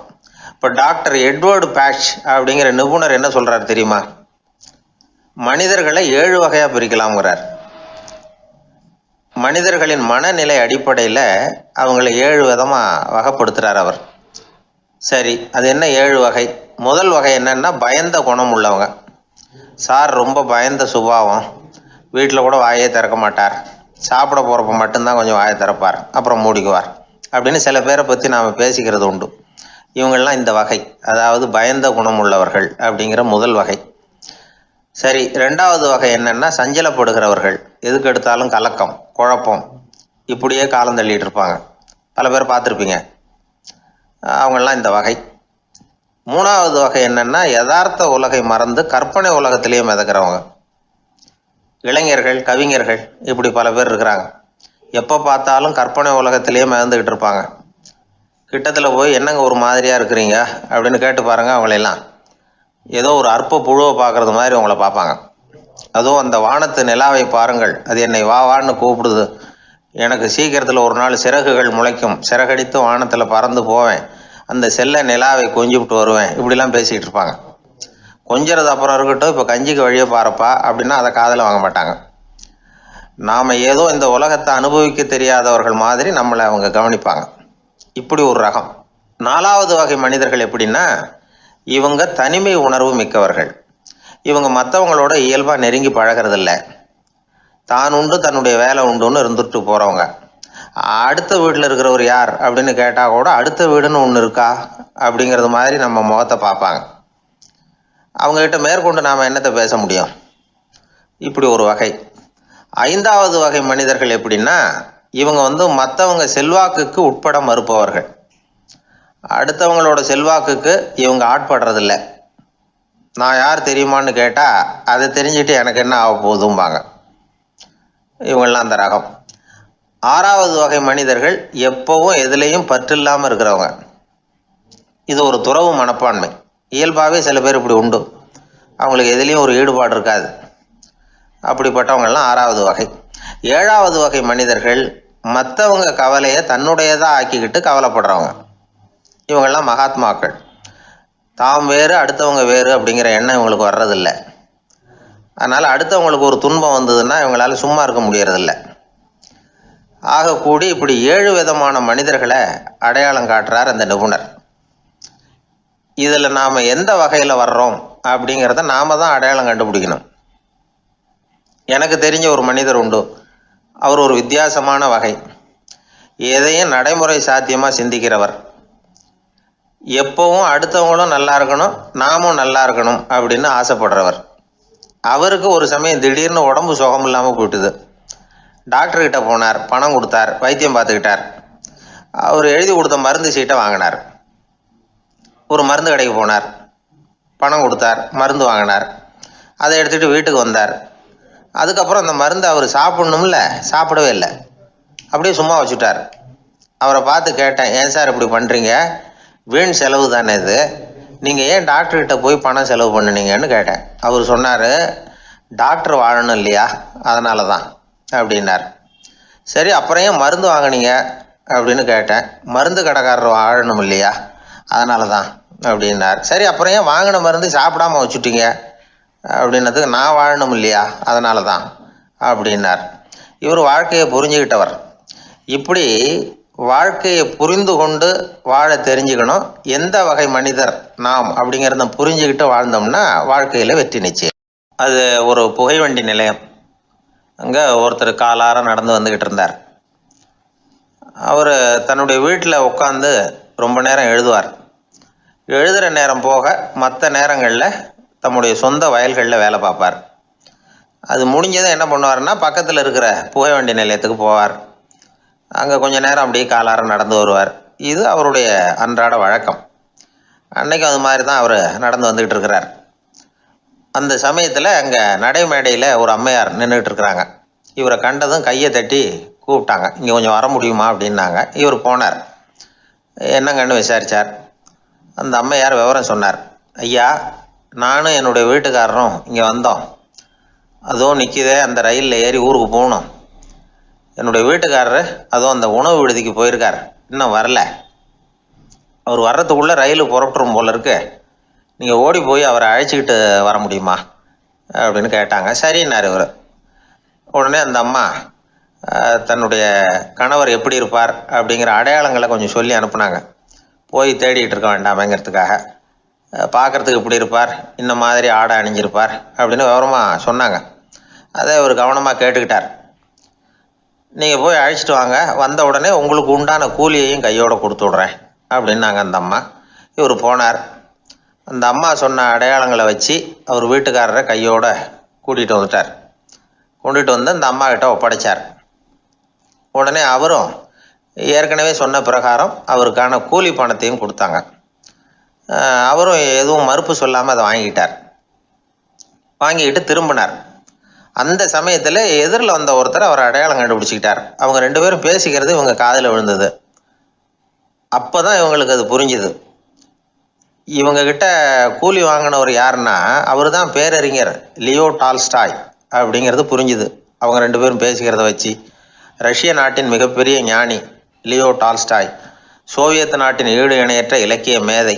இப்போ டாக்டர் எட்வர்டு பேட்ச் அப்படிங்கிற நிபுணர் என்ன சொல்கிறார் தெரியுமா? மனிதர்களை 7 வகையாக பிரிக்கலாம்ங்கிறார். மனிதர்களின் மனநிலை அடிப்படையில் அவங்களை 7 விதமாக வகைப்படுத்துகிறார் அவர். சரி, அது என்ன 7 வகை? முதல் வகை என்னன்னா பயந்த குணம் உள்ளவங்க. சார் ரொம்ப பயந்த சுபாவம், வீட்டில் கூட வாயை திறக்க மாட்டார், சாப்பிட போகிறப்ப மட்டும்தான் கொஞ்சம் வாயை திறப்பார், அப்புறம் மூடிக்குவார் அப்படின்னு சில பேரை பற்றி நாம் பேசிக்கிறது உண்டு. இவங்கள்லாம் இந்த வகை, அதாவது பயந்த குணம் உள்ளவர்கள் அப்படிங்கிற முதல் வகை. சரி, 2வது வகை என்னன்னா சஞ்சலப்படுகிறவர்கள், எதுக்கு எடுத்தாலும் கலக்கம் குழப்பம் இப்படியே காலம் தள்ளிட்டு இருப்பாங்க. பல பேர் பார்த்துருப்பீங்க. அவங்கெல்லாம் இந்த வகை. 3வது வகை என்னன்னா யதார்த்த உலகை மறந்து கற்பனை உலகத்திலேயே மிதக்கிறவங்க. இளைஞர்கள், கவிஞர்கள், இப்படி பல பேர் இருக்கிறாங்க. எப்போ பார்த்தாலும் கற்பனை உலகத்திலேயே மிதந்துக்கிட்டு இருப்பாங்க. கிட்டத்தில் போய் என்னங்க ஒரு மாதிரியாக இருக்கிறீங்க அப்படின்னு கேட்டு பாருங்க, அவங்களெல்லாம் ஏதோ ஒரு அற்ப புழுவை பார்க்குறது மாதிரி அவங்கள பார்ப்பாங்க. அதுவும் அந்த வானத்து நிலாவை பாருங்கள், அது என்னை வா வான்னு கூப்பிடுது, எனக்கு சீக்கிரத்தில் ஒரு நாள் சிறகுகள் முளைக்கும், சிறகடித்து வானத்தில் பறந்து போவேன், அந்த செல்ல நிலாவை கொஞ்சிவிட்டு வருவேன், இப்படிலாம் பேசிக்கிட்டு இருப்பாங்க. கொஞ்சிறது அப்புறம் இருக்கட்டும், இப்போ கஞ்சிக்கு வழியே பாருப்பா அப்படின்னா அதை காதில் வாங்க மாட்டாங்க. நாம் ஏதோ இந்த உலகத்தை அனுபவிக்க தெரியாதவர்கள் மாதிரி நம்மளை அவங்க கவனிப்பாங்க. இப்படி ஒரு ரகம். 4வது வகை மனிதர்கள் எப்படின்னா இவங்க தனிமை உணர்வு மிக்கவர்கள். இவங்க மற்றவங்களோட இயல்பாக நெருங்கி பழகிறதில்ல, தான் உண்டு தன்னுடைய வேலை உண்டுன்னு இருந்துட்டு போகிறவங்க. அடுத்த வீட்டில் இருக்கிறவர் யார் அப்படின்னு கேட்டால் கூட அடுத்த வீடுன்னு ஒன்று இருக்கா அப்படிங்கிறது மாதிரி நம்ம முகத்தை பார்ப்பாங்க. அவங்ககிட்ட மேற்கொண்டு நாம் என்னத்தை பேச முடியும்? இப்படி ஒரு வகை. 5வது வகை மனிதர்கள் எப்படின்னா இவங்க மற்றவங்க செல்வாக்குக்கு உட்பட மறுப்பவர்கள். அடுத்தவங்களோட செல்வாக்குக்கு இவங்க ஆட்படுறதில்ல. நான் யார் தெரியுமான்னு கேட்டால் அதை தெரிஞ்சுட்டு எனக்கு என்ன ஆக போகுதும்பாங்க. இவங்கெல்லாம் அந்த ரகம். 6வது வகை மனிதர்கள் எப்பவும் எதுலேயும் பற்றில்லாமல் இருக்கிறவங்க. இது ஒரு துறவு மனப்பான்மை. இயல்பாகவே சில பேர் இப்படி உண்டு, அவங்களுக்கு எதுலேயும் ஒரு ஈடுபாடு இருக்காது. அப்படிப்பட்டவங்கெல்லாம் 6வது வகை. 7வது வகை மனிதர்கள் மற்றவங்க கவலையை தன்னுடையதாக ஆக்கிக்கிட்டு கவலைப்படுறவங்க. இவங்கெல்லாம் மகாத்மாக்கள். தாம் வேறு அடுத்தவங்க வேறு அப்படிங்கிற எண்ணம் இவங்களுக்கு வர்றதில்லை. அதனால் அடுத்தவங்களுக்கு ஒரு துன்பம் வந்ததுன்னா இவங்களால சும்மா இருக்க முடியறதில்லை. ஆகக்கூடி இப்படி 7 விதமான மனிதர்களை அடையாளம் காட்டுறார் அந்த நிபுணர். இதில் நாம் எந்த வகையில் வர்றோம் அப்படிங்கிறத நாம் தான் அடையாளம் கண்டுபிடிக்கணும். எனக்கு தெரிஞ்ச ஒரு மனிதர் உண்டு. அவர் ஒரு வித்தியாசமான வகை. எதையும் நடைமுறை சாத்தியமாக சிந்திக்கிறவர். எப்பவும் அடுத்தவங்களும் நல்லா இருக்கணும், நாமும் நல்லா இருக்கணும் அப்படின்னு ஆசைப்படுறவர். அவருக்கு ஒரு சமயம் திடீர்னு உடம்பு சுகம் இல்லாமல் போயிட்டுது. டாக்டர்கிட்ட போனார், பணம் கொடுத்தார், வைத்தியம் பார்த்துக்கிட்டார். அவர் எழுதி கொடுத்த மருந்து சீட்டை வாங்கினார். ஒரு மருந்து கடைக்கு போனார், பணம் கொடுத்தார், மருந்து வாங்கினார். அதை எடுத்துகிட்டு வீட்டுக்கு வந்தார். அதுக்கப்புறம் அந்த மருந்து அவர் சாப்பிட்ணும்ல, சாப்பிடவே இல்லை, அப்படியே சும்மா வச்சுட்டார். அவரை பார்த்து கேட்டேன், ஏன் சார் இப்படி பண்ணுறீங்க, வீண் செலவு தானே இது, நீங்கள் ஏன் டாக்டர்கிட்ட போய் பணம் செலவு பண்ணினீங்கன்னு கேட்டேன். அவர் சொன்னார், டாக்டர் வாழணும் இல்லையா, அதனால தான் அப்படின்னார். சரி, அப்புறம் ஏன் மருந்து வாங்கினீங்க அப்படின்னு கேட்டேன். மருந்து கடைக்காரர் வாழணும் இல்லையா, அதனால தான் அப்படின்னார். சரி, அப்புறம் ஏன் வாங்கின மருந்து சாப்பிடாம வச்சுட்டீங்க அப்படின்னதுக்கு, நான் வாழணும் இல்லையா அதனால தான் அப்படின்னார். இவர் வாழ்க்கையை புரிஞ்சுக்கிட்டவர். இப்படி வாழ்க்கையை புரிந்து கொண்டு வாழ தெரிஞ்சுக்கணும். எந்த வகை மனிதர் நாம் அப்படிங்கிறத புரிஞ்சுக்கிட்டு வாழ்ந்தோம்னா வாழ்க்கையில் வெற்றி நிச்சயம். அது ஒரு புகைவண்டி நிலையம். அங்கே ஒருத்தர் காலார நடந்து வந்துக்கிட்டு இருந்தார். அவர் தன்னுடைய வீட்டில் உட்காந்து ரொம்ப நேரம் எழுதுவார். எழுதுகிற நேரம் போக மற்ற நேரங்களில் தம்முடைய சொந்த வயல்களில் வேலை பார்ப்பார். அது முடிஞ்சதும் என்ன பண்ணுவார்னா பக்கத்தில் இருக்கிற புகை வண்டி நிலையத்துக்கு போவார். அங்கே கொஞ்ச நேரம் அப்படியே காலார நடந்து வருவார். இது அவருடைய அன்றாட வழக்கம். அன்னைக்கு அது மாதிரி தான் அவர் நடந்து வந்துக்கிட்டு இருக்கிறார். அந்த சமயத்தில் அங்கே நடைமேடையில் ஒரு அம்மையார் நின்றுட்டு இருக்கிறாங்க. இவரை கண்டதும் கையை தட்டி கூப்பிட்டாங்க. இங்கே கொஞ்சம் வர முடியுமா அப்படின்னாங்க. இவர் போனார். என்னங்கன்னு விசாரித்தார். அந்த அம்மையார் விவரம் சொன்னார். ஐயா, நானும் என்னுடைய வீட்டுக்காரரும் இங்கே வந்தோம். அதுவும் நிற்கிதே, அந்த ரயிலில் ஏறி ஊருக்கு போகணும். என்னுடைய வீட்டுக்காரரு அதுவும் அந்த உணவு விடுதிக்கு போயிருக்கார், இன்னும் வரல. அவர் வர்றதுக்குள்ளே ரயில் புறப்பட்டுரும் போல இருக்கு. நீங்கள் ஓடி போய் அவரை அழைச்சிக்கிட்டு வர முடியுமா அப்படின்னு கேட்டாங்க. சரின்னார் இவர். உடனே அந்த அம்மா தன்னுடைய கணவர் எப்படி இருப்பார் அப்படிங்கிற அடையாளங்களை கொஞ்சம் சொல்லி அனுப்புனாங்க. போய் தேடிக்கிட்டு இருக்க வேண்டாமேங்கிறதுக்காக. பார்க்குறதுக்கு இப்படி இருப்பார், இந்த மாதிரி ஆடை அணிஞ்சிருப்பார் அப்படின்னு விவரமாக சொன்னாங்க. அதை அவர் கவனமாக கேட்டுக்கிட்டார். நீங்கள் போய் அழைச்சிட்டு வாங்க, வந்த உடனே உங்களுக்கு உண்டான கூலியையும் கையோடு கொடுத்து விட்றேன் அப்படின்னாங்க அந்த அம்மா. இவர் போனார். அந்த அம்மா சொன்ன அடையாளங்களை வச்சு அவர் வீட்டுக்காரரை கையோடு கூட்டிகிட்டு வந்துட்டார். கொண்டுட்டு வந்து அந்த அம்மா கிட்ட ஒப்படைச்சார். உடனே அவரும் ஏற்கனவே சொன்ன பிரகாரம் அவருக்கான கூலி பணத்தையும் கொடுத்தாங்க. அவரும் எதுவும் மறுப்பு சொல்லாமல் அதை வாங்கிக்கிட்டார். வாங்கிக்கிட்டு திரும்பினார். அந்த சமயத்தில் எதிரில் வந்த ஒருத்தர் அவர் அடையாளம் கண்டுபிடிச்சிக்கிட்டார். அவங்க ரெண்டு பேரும் பேசிக்கிறது இவங்க காதில் விழுந்தது. அப்போ தான் இவங்களுக்கு அது புரிஞ்சுது. இவங்கக்கிட்ட கூலி வாங்கினவர் யாருன்னா அவர் தான் பேரறிஞர் லியோ டால்ஸ்டாய் அப்படிங்கிறது புரிஞ்சுது அவங்க ரெண்டு பேரும் பேசிக்கிறத வச்சு. ரஷ்ய நாட்டின் மிகப்பெரிய ஞானி லியோ டால்ஸ்டாய், சோவியத் நாட்டின் ஈடு இணையற்ற இலக்கிய மேதை.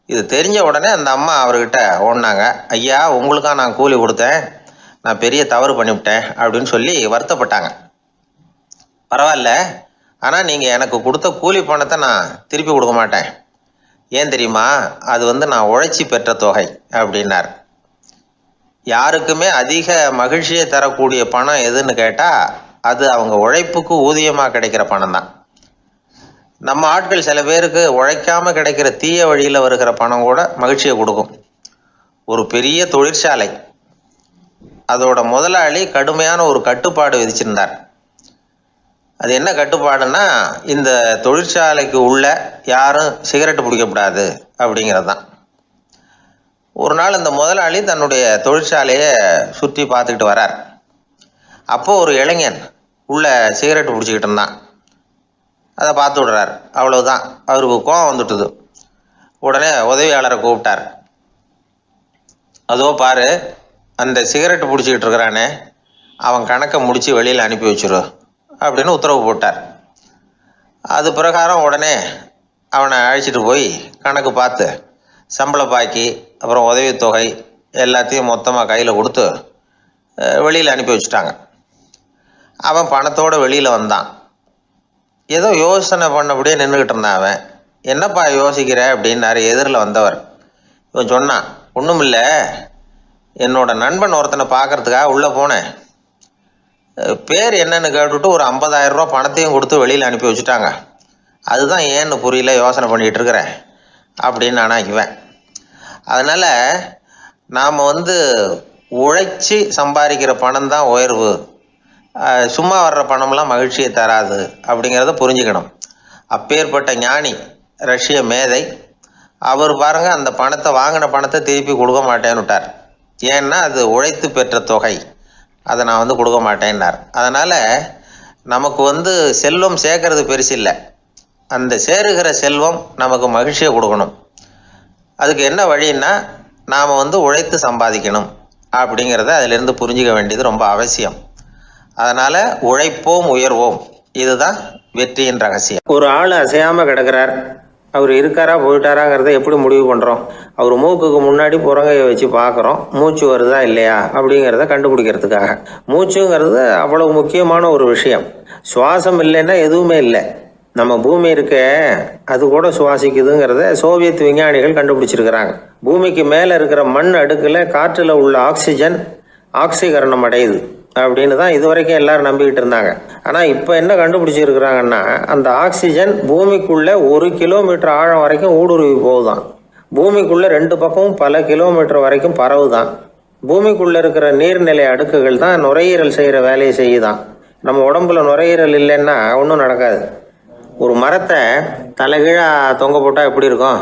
இது தெரிஞ்ச உடனே அந்த அம்மா அவர்கிட்ட ஓடினாங்க. ஐயா, உங்களுக்காக நான் கூலி கொடுத்தேன், நான் பெரிய தவறு பண்ணிவிட்டேன் அப்படின்னு சொல்லி வருத்தப்பட்டாங்க. பரவாயில்ல, ஆனால் நீங்கள் எனக்கு கொடுத்த கூலி பணத்தை நான் திருப்பி கொடுக்க மாட்டேன். ஏன் தெரியுமா? அது நான் உழைச்சி பெற்ற தொகை அப்படின்னார். யாருக்குமே அதிக மகிழ்ச்சியை தரக்கூடிய பணம் எதுன்னு கேட்டால் அது அவங்க உழைப்புக்கு ஊதியமாக கிடைக்கிற பணம் தான். நம்ம ஆட்கள் சில பேருக்கு உழைக்காமல் கிடைக்கிற தீய வழியில் வருகிற பணம் கூட மகிழ்ச்சியை கொடுக்கும். ஒரு பெரிய தொழிற்சாலை, அதோட முதலாளி கடுமையான ஒரு கட்டுப்பாடு விதிச்சிருந்தார். அது என்ன கட்டுப்பாடுன்னா, இந்த தொழிற்சாலைக்கு உள்ள யாரும் சிகரெட்டு பிடிக்கக்கூடாது அப்படிங்கிறது தான். ஒரு நாள் இந்த முதலாளி தன்னுடைய தொழிற்சாலையை சுற்றி பார்த்துக்கிட்டு வரார். அப்போ ஒரு இளைஞன் உள்ள சிகரெட்டு பிடிச்சிக்கிட்டு இருந்தான். அதை பார்த்து விடுறார். அவ்வளவுதான், அவருக்கு கோபம் வந்துட்டுது. உடனே உதவியாளரை கூப்பிட்டார். அதோ பாரு, அந்த சிகரெட்டு பிடிச்சிக்கிட்டு இருக்கிறானே, அவன் கணக்கை முடித்து வெளியில் அனுப்பி வச்சிரு அப்படின்னு உத்தரவு போட்டார். அது பிரகாரம் உடனே அவனை அழைச்சிட்டு போய் கணக்கு பார்த்து சம்பள பாக்கி அப்புறம் உதவித்தொகை எல்லாத்தையும் மொத்தமாக கையில் கொடுத்து வெளியில் அனுப்பி வச்சுட்டாங்க. அவன் பணத்தோடு வெளியில் வந்தான். ஏதோ யோசனை பண்ணபடியே நின்றுக்கிட்டு இருந்தான். அவன் என்னப்பா யோசிக்கிற அப்படின்னாரு எதிரில் வந்தவர். இவன் சொன்னான், ஒன்றும் இல்லை, என்னோட நண்பன் ஒருத்தனை பார்க்கறதுக்காக உள்ளே போனேன். பேர் என்னன்னு கேட்டுவிட்டு ஒரு 50,000 ரூபா பணத்தையும் கொடுத்து வெளியில் அனுப்பி வச்சுட்டாங்க. அதுதான் ஏன்னு புரியல, யோசனை பண்ணிகிட்டு இருக்கிறேன் அப்படின்னு நானா இவன். அதனால் நாம் உழைச்சி சம்பாதிக்கிற பணம் தான் உயர்வு, சும்மா வர்ற பணம்லாம் மகிழ்ச்சியை தராது அப்படிங்கிறத புரிஞ்சுக்கணும். அப்பேற்பட்ட ஞானி ரஷ்ய மேதை அவர் பாருங்க, அந்த பணத்தை வாங்கின பணத்தை திருப்பி கொடுக்க மாட்டேன்னு விட்டார். ஏன்னா அது உழைத்து பெற்ற தொகை, அதை நான் கொடுக்க மாட்டேன்னார். அதனால் நமக்கு செல்வம் சேர்க்கறது பெருசு இல்லை, அந்த சேருகிற செல்வம் நமக்கு மகிழ்ச்சியை கொடுக்கணும். அதுக்கு என்ன வழின்னா, நாம் உழைத்து சம்பாதிக்கணும் அப்படிங்கிறத அதிலிருந்து புரிஞ்சிக்க வேண்டியது ரொம்ப அவசியம். அதனால் உழைப்போம் உயர்வோம், இதுதான் வெற்றியின் ரகசியம். ஒரு ஆள் அசையாமல் கிடக்கிறார், அவர் இருக்காரா போயிட்டாராங்கிறத எப்படி முடிவு பண்ணுறோம்? அவர் மூக்குக்கு முன்னாடி புறங்கையை வச்சு பார்க்குறோம், மூச்சு வருதா இல்லையா அப்படிங்கிறத கண்டுபிடிக்கிறதுக்காக. மூச்சுங்கிறது அவ்வளவு முக்கியமான ஒரு விஷயம். சுவாசம் இல்லைன்னா எதுவுமே இல்லை. நம்ம பூமி இருக்க, அது கூட சுவாசிக்குதுங்கிறத சோவியத் விஞ்ஞானிகள் கண்டுபிடிச்சிருக்கிறாங்க. பூமிக்கு மேலே இருக்கிற மண் அடுக்கில் காற்றில் உள்ள ஆக்சிஜன் ஆக்சிகரணம் அடையுது அப்படின்னு தான் இதுவரைக்கும் எல்லாரும் நம்பிக்கிட்டு இருந்தாங்க. ஆனால் இப்போ என்ன கண்டுபிடிச்சிருக்கிறாங்கன்னா, அந்த ஆக்சிஜன் பூமிக்குள்ளே 1 கிலோமீட்டர் ஆழம் வரைக்கும் ஊடுருவி போகுதான். பூமிக்குள்ளே 2 பக்கமும் பல கிலோமீட்டர் வரைக்கும் பரவுதான். பூமிக்குள்ளே இருக்கிற நீர்நிலை அடுக்குகள் தான் நுரையீரல் செய்கிற வேலையை செய்யுதான். நம்ம உடம்புல நுரையீரல் இல்லைன்னா ஒன்றும் நடக்காது. ஒரு மரத்தை தலைகீழாக தொங்க போட்டால் எப்படி இருக்கும்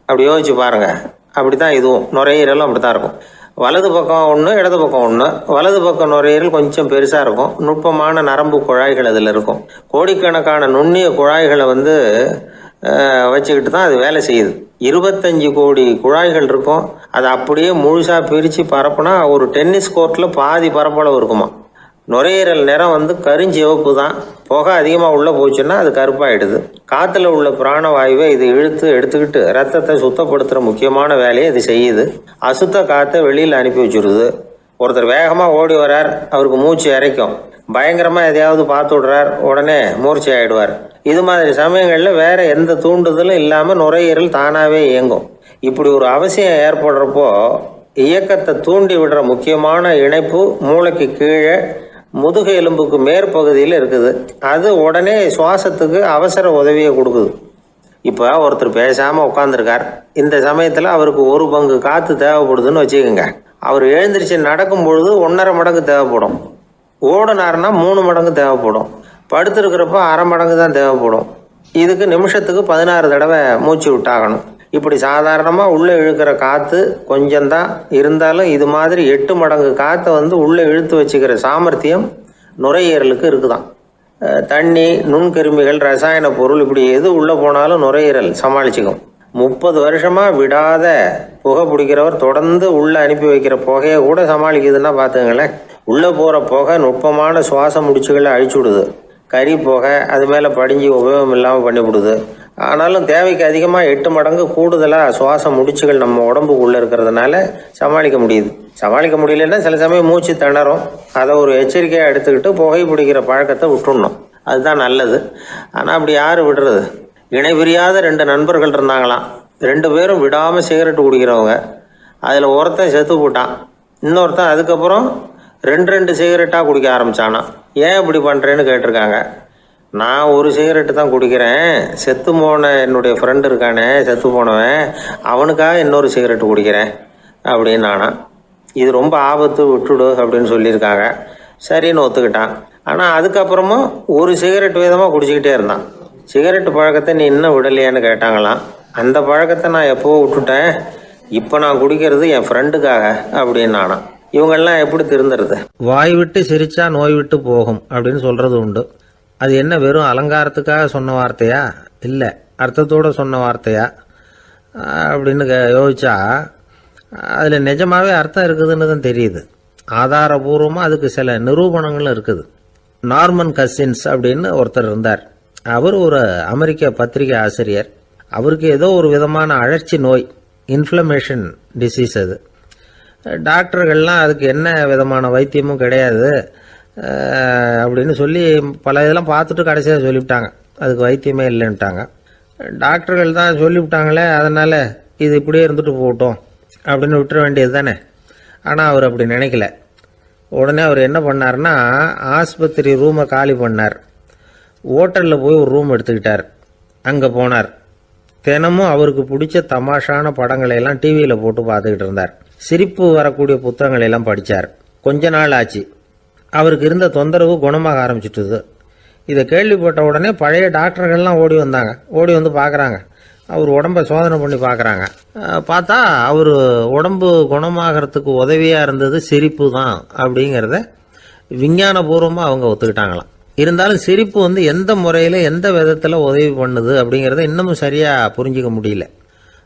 அப்படி யோசிச்சு பாருங்கள். அப்படி தான் இதுவும் நுரையீரலும் அப்படி தான் இருக்கும். வலது பக்கம் ஒன்று, இடது பக்கம் ஒன்று. வலது பக்கம் நுரையீரல் கொஞ்சம் பெருசாக இருக்கும். நுட்பமான நரம்பு குழாய்கள் அதில் இருக்கும். கோடிக்கணக்கான நுண்ணிய குழாய்களை வச்சுக்கிட்டு தான் அது வேலை செய்யுது. 25 கோடி குழாய்கள் இருக்கும். அதை அப்படியே முழுசாக பிரித்து பரப்புனா ஒரு டென்னிஸ் கோர்ட்டில் பாதி பரப்பளவு இருக்குமா. நுரையீரல் நிறம் கருஞ்சிவப்பு தான். புகை அதிகமாக உள்ளே போச்சுன்னா அது கருப்பாயிடுது. காற்றுல உள்ள பிராணவாயுவை இது இழுத்து எடுத்துக்கிட்டு ரத்தத்தை சுத்தப்படுத்துகிற முக்கியமான வேலையை இது செய்யுது. அசுத்த காற்றை வெளியில் அனுப்பி வச்சுருது. ஒருத்தர் வேகமாக ஓடி வர்றார், அவருக்கு மூச்சு இறைக்கும். பயங்கரமாக எதையாவது பார்த்து விடுறார், உடனே மூர்ச்சி ஆகிடுவார். இது மாதிரி சமயங்களில் வேறு எந்த தூண்டுதலும் இல்லாமல் நுரையீரல் தானாகவே இயங்கும். இப்படி ஒரு அவசியம் ஏற்படுறப்போ இயக்கத்தை தூண்டி விடுற முக்கியமான இணைப்பு மூளைக்கு கீழே முதுகு எலும்புக்கு மேற்பகுதியில் இருக்குது. அது உடனே சுவாசத்துக்கு அவசர உதவியை கொடுக்குது. இப்போ ஒருத்தர் பேசாமல் உட்காந்துருக்கார். இந்த சமயத்தில் அவருக்கு 1 பங்கு காற்று தேவைப்படுதுன்னு வச்சுக்கோங்க. அவர் எழுந்திரிச்சு நடக்கும் பொழுது 1.5 மடங்கு தேவைப்படும். ஓடினார்னா 3 மடங்கு தேவைப்படும். படுத்துருக்கிறப்ப 1/2 மடங்கு தான் தேவைப்படும். இதுக்கு நிமிஷத்துக்கு 16 தடவை மூச்சு விட்டாகணும். இப்படி சாதாரணமாக உள்ளே இழுக்கிற காற்று கொஞ்சம்தான் இருந்தாலும் இது மாதிரி 8 மடங்கு காற்றை உள்ளே இழுத்து வச்சுக்கிற சாமர்த்தியம் நுரையீரலுக்கு இருக்குதான். தண்ணி, நுண்கிருமிகள், ரசாயன பொருள் இப்படி எது உள்ளே போனாலும் நுரையீரல் சமாளிச்சுக்கும். 30 வருஷமாக விடாத புகை பிடிக்கிறவர் தொடர்ந்து உள்ளே அனுப்பி வைக்கிற புகையை கூட சமாளிக்குதுன்னா பார்த்துங்களேன். உள்ளே போகிற புகை நுட்பமான சுவாச முடிச்சுகளை அழிச்சு விடுது. கறி புகை அது மேலே படிஞ்சு உபயோகம் இல்லாமல் பண்ணிவிடுது. ஆனாலும் தேவைக்கு அதிகமாக 8 மடங்கு கூடுதலாக சுவாச முடிச்சுகள் நம்ம உடம்புக்குள்ளே இருக்கிறதுனால சமாளிக்க முடியுது. சமாளிக்க முடியலன்னா சில சமயம் மூச்சு திணறும். அதை ஒரு எச்சரிக்கையாக எடுத்துக்கிட்டு புகை பிடிக்கிற பழக்கத்தை விட்டுடணும். அதுதான் நல்லது. ஆனால் அப்படி யார் விடுறது? இணை பிரியாத 2 நண்பர்கள் இருந்தாங்களாம். 2 பேரும் விடாமல் சிகரெட்டு குடிக்கிறவங்க. அதில் ஒருத்தன் செத்து போட்டான். இன்னொருத்தன் அதுக்கப்புறம் 2 சிகரெட்டாக குடிக்க ஆரம்பித்தானா. ஏன் இப்படி பண்ணுறேன்னு கேட்டிருக்காங்க. நான் 1 சிகரெட்டு தான் குடிக்கிறேன். செத்து போன என்னுடைய ஃப்ரெண்டு இருக்கானே, செத்து போனவன், அவனுக்காக இன்னொரு சிகரெட்டு குடிக்கிறேன் அப்படின்னு நானா. இது ரொம்ப ஆபத்து, விட்டுடு அப்படின்னு சொல்லியிருக்காங்க. சரின்னு ஒத்துக்கிட்டான். ஆனால் அதுக்கப்புறமும் 1 சிகரெட் வீதமாக குடிச்சிக்கிட்டே இருந்தான். சிகரெட்டு பழக்கத்தை நீ இன்னும் விடலையான்னு கேட்டாங்களாம். அந்த பழக்கத்தை நான் எப்போவோ விட்டுட்டேன், இப்போ நான் குடிக்கிறது என் ஃப்ரெண்டுக்காக அப்படின்னு நானா. இவங்கெல்லாம் எப்படி திருந்துறது? வாய் விட்டு சிரிச்சா நோய் விட்டு போகும் அப்படின்னு சொல்கிறது உண்டு. அது என்ன வெறும் அலங்காரத்துக்காக சொன்ன வார்த்தையா, இல்லை அர்த்தத்தோடு சொன்ன வார்த்தையா அப்படின்னு யோசிச்சா அதில் நிஜமாகவே அர்த்தம் இருக்குதுன்னு தான் தெரியுது. ஆதாரபூர்வமாக அதுக்கு சில நிரூபணங்களும் இருக்குது. நார்மன் கசின்ஸ் அப்படின்னு ஒருத்தர் இருந்தார். அவர் ஒரு அமெரிக்க பத்திரிகை ஆசிரியர். அவருக்கு ஏதோ ஒரு விதமான அழற்சி நோய், இன்ஃப்ளமேஷன் டிசீஸ். அது டாக்டர்கள்லாம் அதுக்கு என்ன விதமான வைத்தியமும் கிடையாது அப்படின்னு சொல்லி பல இதெல்லாம் பார்த்துட்டு கடைசியாக சொல்லிவிட்டாங்க அதுக்கு வைத்தியமே இல்லைன்ட்டாங்க. டாக்டர்கள் தான் சொல்லிவிட்டாங்களே, அதனால் இது இப்படியே இருந்துட்டு போகட்டும் அப்படின்னு விட்டுற வேண்டியது தானே. ஆனால் அவர் அப்படி நினைக்கல. உடனே அவர் என்ன பண்ணார்னா, ஆஸ்பத்திரி ரூமை காலி பண்ணார். ஹோட்டலில் போய் ஒரு ரூம் எடுத்துக்கிட்டார். அங்கே போனார். தினமும் அவருக்கு பிடிச்ச தமாஷான படங்களை எல்லாம் டிவியில் போட்டு பார்த்துக்கிட்டு இருந்தார். சிரிப்பு வரக்கூடிய புத்தகங்களை எல்லாம் படித்தார். கொஞ்ச நாள் ஆச்சு. அவருக்கு இருந்த தொந்தரவு குணமாக ஆரம்பிச்சிட்டுது. இதை கேள்விப்பட்ட உடனே பழைய டாக்டர்கள்லாம் ஓடி வந்தாங்க. ஓடி வந்து பார்க்குறாங்க. அவர் உடம்பை சோதனை பண்ணி பார்க்குறாங்க. பார்த்தா அவர் உடம்பு குணமாகறதுக்கு உதவியாக இருந்தது சிரிப்பு தான் அப்படிங்கிறத விஞ்ஞானபூர்வமாக அவங்க ஒத்துக்கிட்டாங்களாம். இருந்தாலும் சிரிப்பு எந்த முறையில் எந்த விதத்தில் உதவி பண்ணுது அப்படிங்கிறத இன்னமும் சரியாக புரிஞ்சிக்க முடியல.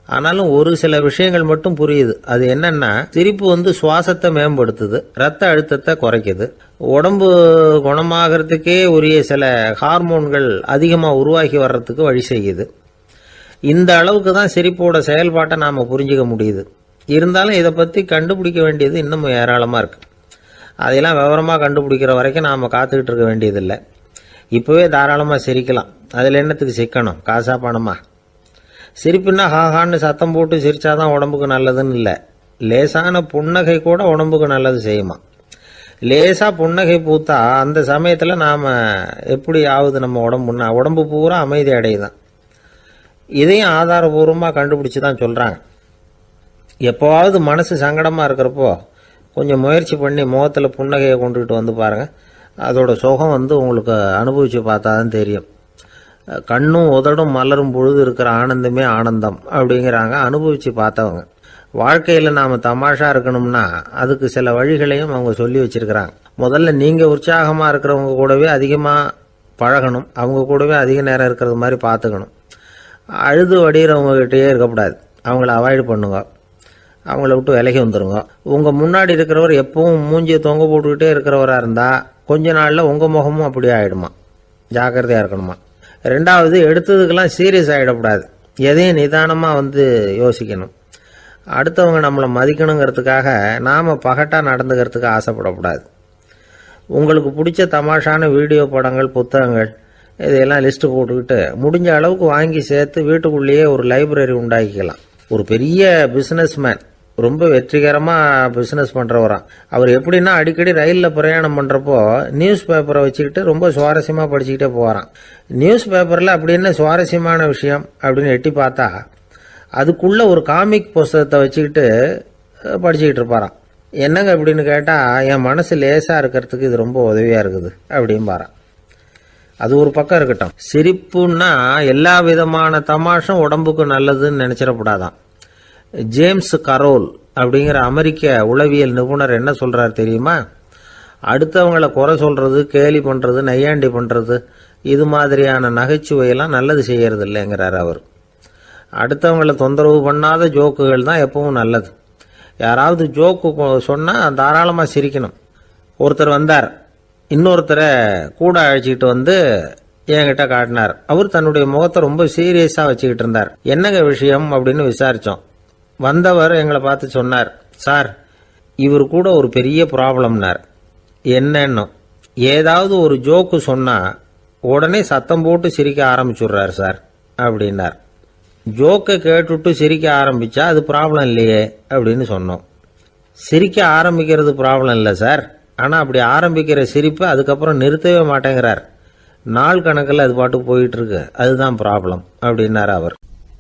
ஆனாலும் ஒரு சில விஷயங்கள் மட்டும் புரியுது. அது என்னன்னா, சிரிப்பு சுவாசத்தை மேம்படுத்துது, ரத்த அழுத்தத்தை குறைக்குது, உடம்பு குணமாகறதுக்கே உரிய சில ஹார்மோன்கள் அதிகமாக உருவாகி வர்றதுக்கு வழி செய்யுது. இந்த அளவுக்கு தான் சிரிப்போட செயல்பாட்டை நாம் புரிஞ்சிக்க முடியுது. இருந்தாலும் இதை பற்றி கண்டுபிடிக்க வேண்டியது இன்னமும் ஏராளமாக இருக்குது. அதையெல்லாம் விவரமாக கண்டுபிடிக்கிற வரைக்கும் நாம் காத்துக்கிட்டு இருக்க வேண்டியதில்லை. இப்போவே தாராளமாக சிரிக்கலாம். அதில் என்னத்துக்கு சிக்கணும்? காசா பணமா? சிரிப்புன்னா ஹாஹான்னு சத்தம் போட்டு சிரிச்சாதான் உடம்புக்கு நல்லதுன்னு இல்லை. லேசான புன்னகை கூட உடம்புக்கு நல்லது செய்யுமா. லேசாக புன்னகை பூத்தா அந்த சமயத்தில் நாம் எப்படி ஆகுது? நம்ம உடம்பு பூரா அமைதி அடையுதான். இதையும் ஆதாரபூர்வமாக கண்டுபிடிச்சி தான் சொல்கிறாங்க. எப்போவாவது மனசு சங்கடமாக இருக்கிறப்போ கொஞ்சம் முயற்சி பண்ணி முகத்தில் புன்னகையை கொண்டுகிட்டு வந்து பாருங்கள். அதோட சுகம் உங்களுக்கு அனுபவித்து பார்த்தா தான் தெரியும். கண்ணும் உதடும் மலரும் பொழுது இருக்கிற ஆனந்தமே ஆனந்தம் அப்படிங்கிறாங்க அனுபவித்து பார்த்தவங்க. வாழ்க்கையில் நாம் தமாஷா இருக்கணும்னா அதுக்கு சில வழிகளையும் அவங்க சொல்லி வச்சிருக்கிறாங்க. முதல்ல நீங்கள் உற்சாகமாக இருக்கிறவங்க கூடவே அதிகமாக பழகணும், அவங்க கூடவே அதிக நேரம் இருக்கிறது மாதிரி பார்த்துக்கணும். அழுது வடிகிறவங்ககிட்டயே இருக்கக்கூடாது, அவங்கள அவாய்டு பண்ணுங்க, அவங்கள விட்டு விலகி வந்துடுங்க. உங்கள் முன்னாடி இருக்கிறவர் எப்பவும் மூஞ்சியை தொங்க போட்டுக்கிட்டே இருக்கிறவராக இருந்தால் கொஞ்ச நாளில் உங்கள் முகமும் அப்படியே ஆகிடுமா, ஜாக்கிரதையாக இருக்கணுமா. ரெண்டாவது, எடுத்ததுக்கெல்லாம் சீரியஸ் ஆகிடக்கூடாது, எதையும் நிதானமாக யோசிக்கணும். அடுத்தவங்க நம்மளை மதிக்கணுங்கிறதுக்காக நாம் பகட்டாக நடந்துக்கிறதுக்கு ஆசைப்படக்கூடாது. உங்களுக்கு பிடிச்ச தமாஷான வீடியோ படங்கள், புத்தகங்கள் இதையெல்லாம் லிஸ்ட்டு போட்டுக்கிட்டு முடிஞ்ச அளவுக்கு வாங்கி சேர்த்து வீட்டுக்குள்ளேயே ஒரு லைப்ரரி உண்டாக்கிக்கலாம். ஒரு பெரிய பிஸ்னஸ்மேன், ரொம்ப வெற்றிகரமாக பிஸ்னஸ் பண்ணுறவராம். அவர் எப்படின்னா அடிக்கடி ரயிலில் பிரயாணம் பண்ணுறப்போ நியூஸ் பேப்பரை வச்சுக்கிட்டு ரொம்ப சுவாரஸ்யமாக படிச்சுக்கிட்டே போகிறான். நியூஸ் பேப்பரில் அப்படி என்ன சுவாரஸ்யமான விஷயம் அப்படின்னு எட்டி பார்த்தா அதுக்குள்ளே ஒரு காமிக் புஸ்தகத்தை வச்சுக்கிட்டு படிச்சுக்கிட்டு இருப்பாராம். என்னங்க அப்படின்னு கேட்டால், என் மனசு லேசாக இருக்கிறதுக்கு இது ரொம்ப உதவியாக இருக்குது அப்படின்னு பாரான். அது ஒரு பக்கம் இருக்கட்டும். சிரிப்புன்னா எல்லா விதமான தமாஷும் உடம்புக்கு நல்லதுன்னு நினைச்சிடக்கூடாதான். ஜேம்ஸ் கரோல் அப்படிங்கிற அமெரிக்க உளவியல் நிபுணர் என்ன சொல்றாரு தெரியுமா? அடுத்தவங்களை குறை சொல்றது, கேலி பண்றது, நையாண்டி பண்றது, இது மாதிரியான நகைச்சுவையெல்லாம் நல்லது செய்யறது இல்லைங்கிறார் அவர். அடுத்தவங்களை தொந்தரவு பண்ணாத ஜோக்குகள் தான் எப்பவும் நல்லது. யாராவது ஜோக்கு சொன்னால் தாராளமாக சிரிக்கணும். ஒருத்தர் வந்தார், இன்னொருத்தரை கூட அழைச்சிக்கிட்டு என்கிட்ட காட்டினார். அவர் தன்னுடைய முகத்தை ரொம்ப சீரியஸாக வச்சுக்கிட்டு இருந்தார். என்னங்க விஷயம் அப்படின்னு விசாரித்தோம். வந்தவர் எங்களை பார்த்து சொன்னார், சார், இவர் கூட ஒரு பெரிய ப்ராப்ளம்னார். என்னன்னு, ஏதாவது ஒரு ஜோக்கு சொன்னால் உடனே சத்தம் போட்டு சிரிக்க ஆரம்பிச்சுடுறார் சார் அப்படின்னார். ஜோக்கை கேட்டுட்டு சிரிக்க ஆரம்பித்தா அது ப்ராப்ளம் இல்லையே அப்படின்னு சொன்னோம். சிரிக்க ஆரம்பிக்கிறது ப்ராப்ளம் இல்லை சார், ஆனால் அப்படி ஆரம்பிக்கிற சிரிப்பை அதுக்கப்புறம் நிறுத்தவே மாட்டேங்கிறார். நாள் கணக்கில் அது பாட்டுக்கு போயிட்டு இருக்கு, அதுதான் ப்ராப்ளம் அப்படின்னார் அவர்.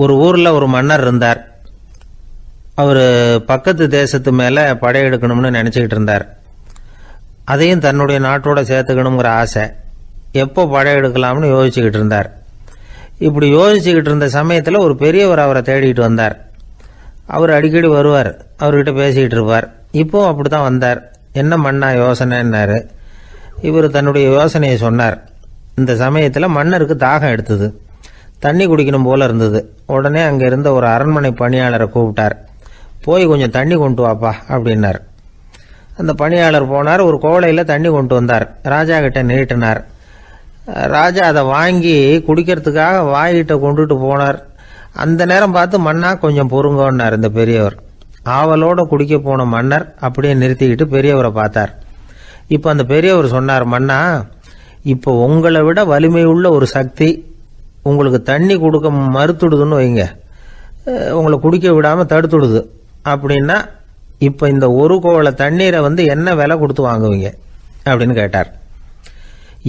ஒரு ஊரில் ஒரு மன்னர் இருந்தார். அவர் பக்கத்து தேசத்து மேலே படையெடுக்கணும்னு நினச்சிக்கிட்டு இருந்தார். அதையும் தன்னுடைய நாட்டோட சேர்த்துக்கணுங்கிற ஆசை. எப்போ படையெடுக்கலாம்னு யோசிச்சுக்கிட்டு இருந்தார். இப்படி யோசிச்சுக்கிட்டு இருந்த சமயத்தில் ஒரு பெரியவர் அவரை தேடிட்டு வந்தார். அவர் அடிக்கடி வருவார், அவர்கிட்ட பேசிக்கிட்டு இருப்பார். இப்போவும் அப்படி தான் வந்தார். என்ன மன்னா யோசனைன்னாரு. இவர் தன்னுடைய யோசனையை சொன்னார். இந்த சமயத்தில் மன்னருக்கு தாகம் எடுத்தது, தண்ணி குடிக்கணும் போல இருந்தது. உடனே அங்கே இருந்த ஒரு அரண்மனை பணியாளரை கூப்பிட்டார். போய் கொஞ்சம் தண்ணி கொண்டு வாப்பா அப்படின்னார். அந்த பணியாளர் போனார், ஒரு கோலையில் தண்ணி கொண்டு வந்தார். ராஜா கிட்ட நீட்டினார். ராஜா அதை வாங்கி குடிக்கிறதுக்காக வாய்கிட்ட கொண்டுட்டு போனார். அந்த நேரம் பார்த்து, மன்னா கொஞ்சம் பொறுங்கன்னார் இந்த பெரியவர். ஆவலோட குடிக்க போன மன்னர் அப்படியே நிறுத்திக்கிட்டு பெரியவரை பார்த்தார். இப்போ அந்த பெரியவர் சொன்னார், மன்னா, இப்போ உங்களை விட வலிமை உள்ள ஒரு சக்தி உங்களுக்கு தண்ணி கொடுக்க மறுத்துடுதுன்னு வைங்க, உங்களை குடிக்க விடாமல் தடுத்துடுது அப்படின்னா, இப்போ இந்த ஒரு கோவள தண்ணீரை என்ன விலை கொடுத்து வாங்குவீங்க அப்படின்னு கேட்டார்.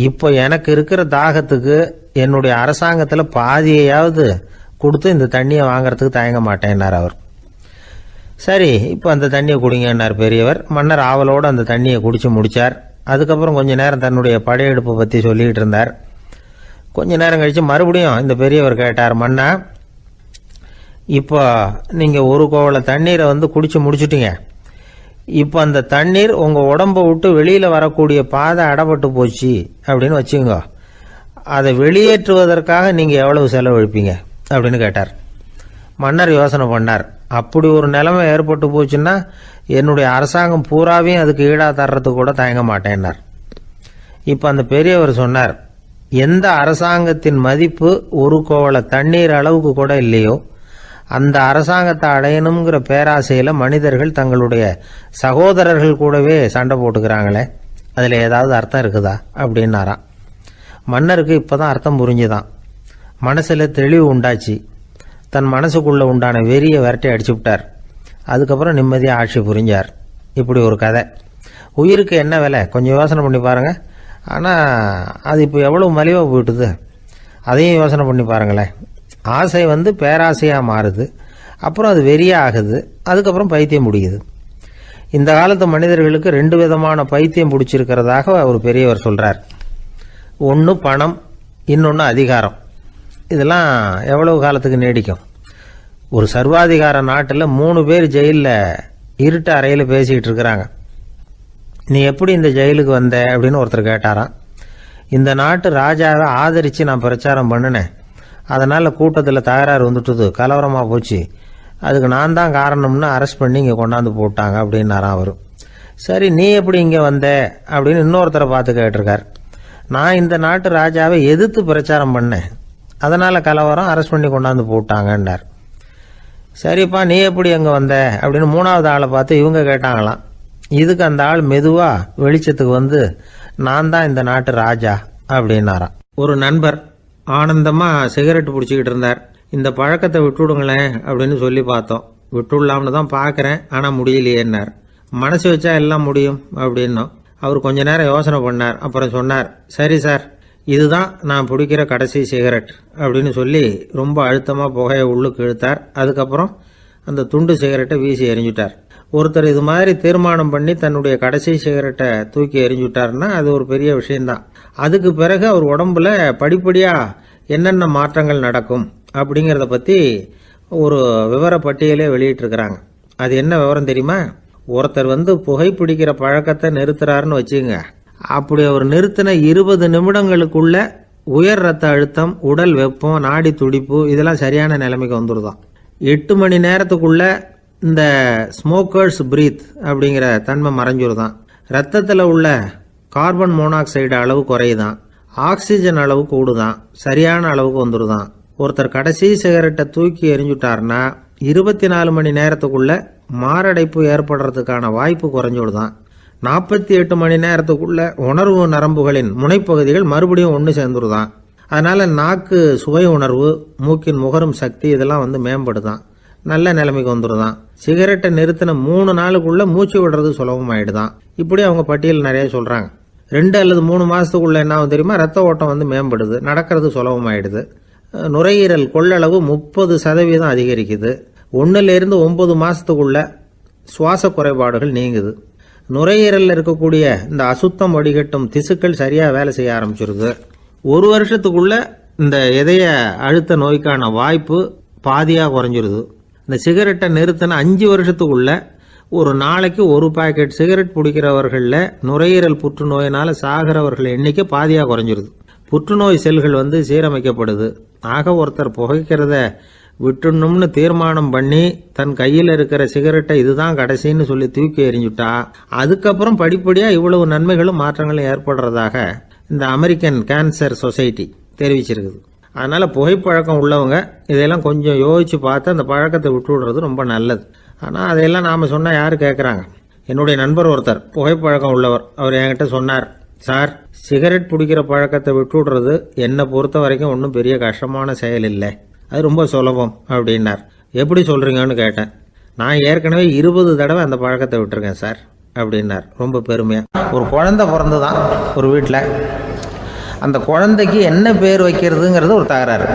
இப்போ எனக்கு இருக்கிற தாகத்துக்கு என்னுடைய அரசாங்கத்தில் பாதியையாவது கொடுத்து இந்த தண்ணியை வாங்கறதுக்கு தயங்க மாட்டேன்னார் அவர். சரி, இப்போ அந்த தண்ணியை குடிங்கன்னார் பெரியவர். மன்னர் ஆவலோடு அந்த தண்ணியை குடிச்சு முடிச்சார். அதுக்கப்புறம் கொஞ்ச நேரம் தன்னுடைய படையெடுப்பை பற்றி சொல்லிக்கிட்டு இருந்தார். கொஞ்ச நேரம் கழித்து மறுபடியும் இந்த பெரியவர் கேட்டார், மன்னா, இப்போ நீங்கள் ஒரு கோவள தண்ணீரை குடிச்சு முடிச்சுட்டீங்க. இப்போ அந்த தண்ணீர் உங்கள் உடம்பை விட்டு வெளியில் வரக்கூடிய பாதை அடப்பட்டு போச்சு அப்படின்னு வச்சுங்க, அதை வெளியேற்றுவதற்காக நீங்கள் எவ்வளவு செலவழிப்பீங்க அப்படின்னு கேட்டார். மன்னர் யோசனை பண்ணார். அப்படி ஒரு நிலைமை ஏற்பட்டு போச்சுன்னா என்னுடைய அரசாங்கம் பூராவையும் அதுக்கு ஈடாக தர்றதுக்கு கூட தயங்க மாட்டேன்னார். இப்போ அந்த பெரியவர் சொன்னார், எந்த அரசாங்கத்தின் மதிப்பு ஒரு கோவள தண்ணீர் அளவுக்கு கூட இல்லையோ அந்த அரசாங்கத்தை அடையணுங்கிற பேராசையில் மனிதர்கள் தங்களுடைய சகோதரர்கள் கூடவே சண்டை போட்டுக்கிறாங்களே, அதில் ஏதாவது அர்த்தம் இருக்குதா அப்படின்னாராம். மன்னருக்கு இப்போதான் அர்த்தம் புரிஞ்சுதான். மனசில் தெளிவு உண்டாச்சு. தன் மனசுக்குள்ளே உண்டான வெறியை விரட்டி அடிச்சு விட்டார். அதுக்கப்புறம் நிம்மதியாக ஆட்சி புரிஞ்சார். இப்படி ஒரு கதை. உயிருக்கு என்ன விலை கொஞ்சம் யோசனை பண்ணி பாருங்கள். ஆனால் அது இப்போ எவ்வளோ மலிவாக போயிட்டுது, அதையும் யோசனை பண்ணி பாருங்களேன். ஆசை பேராசையாக மாறுது, அப்புறம் அது வெறியாக ஆகுது, அதுக்கப்புறம் பைத்தியம் முடியுது. இந்த காலத்து மனிதர்களுக்கு 2 விதமான பைத்தியம் பிடிச்சிருக்கிறதாக ஒரு பெரியவர் சொல்றார். ஒன்று பணம், இன்னொன்று அதிகாரம். இதெல்லாம் எவ்வளவு காலத்துக்கு நீடிக்கும்? ஒரு சர்வாதிகார நாட்டில் 3 பேர் ஜெயிலில் இருட்டு அறையில் பேசிக்கிட்டு இருக்கிறாங்க. நீ எப்படி இந்த ஜெயிலுக்கு வந்த அப்படின்னு ஒருத்தர் கேட்டாராம். இந்த நாட்டு ராஜாவை ஆதரித்து நான் பிரச்சாரம் பண்ணினேன், அதனால் கூட்டத்தில் தகராறு வந்துட்டுது, கலவரமாக போச்சு, அதுக்கு நான் தான் காரணம்னு அரெஸ்ட் பண்ணி இங்கே கொண்டாந்து போட்டாங்க அப்படின்னாராம் அவர். சரி, நீ எப்படி இங்கே வந்த அப்படின்னு இன்னொருத்தரை பார்த்து கேட்டிருக்கார். நான் இந்த நாட்டு ராஜாவை எதிர்த்து பிரச்சாரம் பண்ணேன், அதனால் கலவரம், அரெஸ்ட் பண்ணி கொண்டாந்து போட்டாங்கன்னார். சரிப்பா, நீ எப்படி அங்கே வந்த அப்படின்னு 3வது ஆளை பார்த்து இவங்க கேட்டாங்களாம். இதுக்கு அந்த ஆள் மெதுவாக வெளிச்சத்துக்கு வந்து நான் தான் இந்த நாட்டு ராஜா அப்படின்னாராம். ஒரு நண்பர் ஆனந்தமாக சிகரெட் பிடிச்சிக்கிட்டு இருந்தார். இந்த பழக்கத்தை விட்டுவிடுங்களேன் அப்படின்னு சொல்லி பார்த்தோம். விட்டுடலாம்னு தான் பார்க்குறேன், ஆனால் முடியலையேன்னார். மனசு வச்சா எல்லாம் முடியும் அப்படின்னோம். அவர் கொஞ்ச நேரம் யோசனை பண்ணார். அப்புறம் சொன்னார், சரி சார், இதுதான் நான் பிடிக்கிற கடைசி சிகரெட் அப்படின்னு சொல்லி ரொம்ப அழுத்தமாக புகையை உள்ளுக்கு இழுத்தார். அதுக்கப்புறம் அந்த துண்டு சிகரெட்டை வீசி எறிஞ்சுட்டார். ஒருத்தர் இது மாதிரி தீர்மானம் பண்ணி தன்னுடைய கடைசி சிகரெட்டை தூக்கி எறிஞ்சுட்டார்னா அது ஒரு பெரிய விஷயம்தான். அதுக்கு பிறகு அவர் உடம்புல படிப்படியாக என்னென்ன மாற்றங்கள் நடக்கும் அப்படிங்கிறத பற்றி ஒரு விவர பட்டியலே வெளியிட்டிருக்கிறாங்க. அது என்ன விவரம் தெரியுமா? ஒருத்தர் புகைப்பிடிக்கிற பழக்கத்தை நிறுத்துறாருன்னு வச்சுங்க. அப்படி அவர் நிறுத்தின 20 நிமிடங்களுக்குள்ள உயர் ரத்த அழுத்தம், உடல் வெப்பம், நாடி துடிப்பு இதெல்லாம் சரியான நிலைமைக்கு வந்துருதான். 8 மணி நேரத்துக்குள்ள இந்த ஸ்மோக்கர்ஸ் பிரீத் அப்படிங்கிற தன்மை மறைஞ்சிருதான். ரத்தத்தில் உள்ள கார்பன் மோனாக்சைடு அளவு குறையுதான், ஆக்சிஜன் அளவு கூடுதான், சரியான அளவுக்கு வந்துருதான். ஒருத்தர் கடைசி சிகரெட்டை தூக்கி எறிஞ்சுட்டார்னா 24 மணி நேரத்துக்குள்ள மாரடைப்பு ஏற்படுறதுக்கான வாய்ப்பு குறைஞ்சுடுதான். 48 மணி நேரத்துக்குள்ள உணர்வு நரம்புகளின் முனைப்பகுதிகள் மறுபடியும் ஒன்று சேர்ந்துருதான். அதனால நாக்கு சுவை உணர்வு, மூக்கின் முகரும் சக்தி இதெல்லாம் மேம்படுதான், நல்ல நிலைமைக்கு வந்துடுதான். சிகரெட்டை நிறுத்தின 3 நாளுக்குள்ள மூச்சு விடுறது சுலபமாயிடுதான். இப்படி அவங்க பட்டியல் நிறைய சொல்றாங்க. 2 அல்லது 3 மாசத்துக்குள்ள என்ன ஆகும் தெரியுமா? ரத்த ஓட்டம் மேம்படுது, நடக்கிறது சுலபமாயிடுது. நுரையீரல் கொள்ளளவு 30% அதிகரிக்குது. 1லிருந்து 9 மாசத்துக்குள்ள சுவாச குறைபாடுகள் நீங்குது. நுரையீரலில் இருக்கக்கூடிய இந்த அசுத்தம் வடிகட்டும் திசுக்கள் சரியா வேலை செய்ய ஆரம்பிச்சிருது. 1 வருஷத்துக்குள்ள இந்த இதய அழுத்த நோய்க்கான வாய்ப்பு பாதியாக குறைஞ்சிருது. இந்த சிகரெட்டை நிறுத்தின 5 வருஷத்துக்குள்ள ஒரு நாளைக்கு 1 பாக்கெட் சிகரெட் பிடிக்கிறவர்களில் நுரையீரல் புற்றுநோயினால் சாகிறவர்கள் எண்ணிக்கை பாதியாக குறைஞ்சிருது. புற்றுநோய் செல்கள் சீரமைக்கப்படுது. ஆக ஒருத்தர் புகைக்கிறத விட்டுணும்னு தீர்மானம் பண்ணி தன் கையில் இருக்கிற சிகரெட்டை இதுதான் கடைசின்னு சொல்லி தூக்கி எறிஞ்சுட்டா அதுக்கப்புறம் படிப்படியாக இவ்வளவு நன்மைகளும் மாற்றங்களும் ஏற்படுறதாக இந்த அமெரிக்கன் கேன்சர் சொசைட்டி தெரிவிச்சிருக்குது. அதனால புகைப்பழக்கம் உள்ளவங்க இதையெல்லாம் கொஞ்சம் யோசிச்சு பார்த்து அந்த பழக்கத்தை விட்டு விடுறது ரொம்ப நல்லது. ஆனால் அதையெல்லாம் நாம் சொன்னால் யார் கேட்குறாங்க? என்னுடைய நண்பர் ஒருத்தர் புகைப்பழக்கம் உள்ளவர், அவர் என்கிட்ட சொன்னார், சார், சிகரெட் பிடிக்கிற பழக்கத்தை விட்டு விடுறது என்னை பொறுத்த வரைக்கும் ஒன்றும் பெரிய கஷ்டமான செயல் இல்லை, அது ரொம்ப சுலபம் அப்படின்னார். எப்படி சொல்கிறீங்கன்னு கேட்டேன். நான் ஏற்கனவே 20 தடவை அந்த பழக்கத்தை விட்டுருக்கேன் சார் அப்படின்னார் ரொம்ப பெருமையாக. ஒரு குழந்தை பிறந்துதான் ஒரு வீட்டில். அந்த குழந்தைக்கு என்ன பேர் வைக்கிறதுங்கிறது ஒரு தகராறு.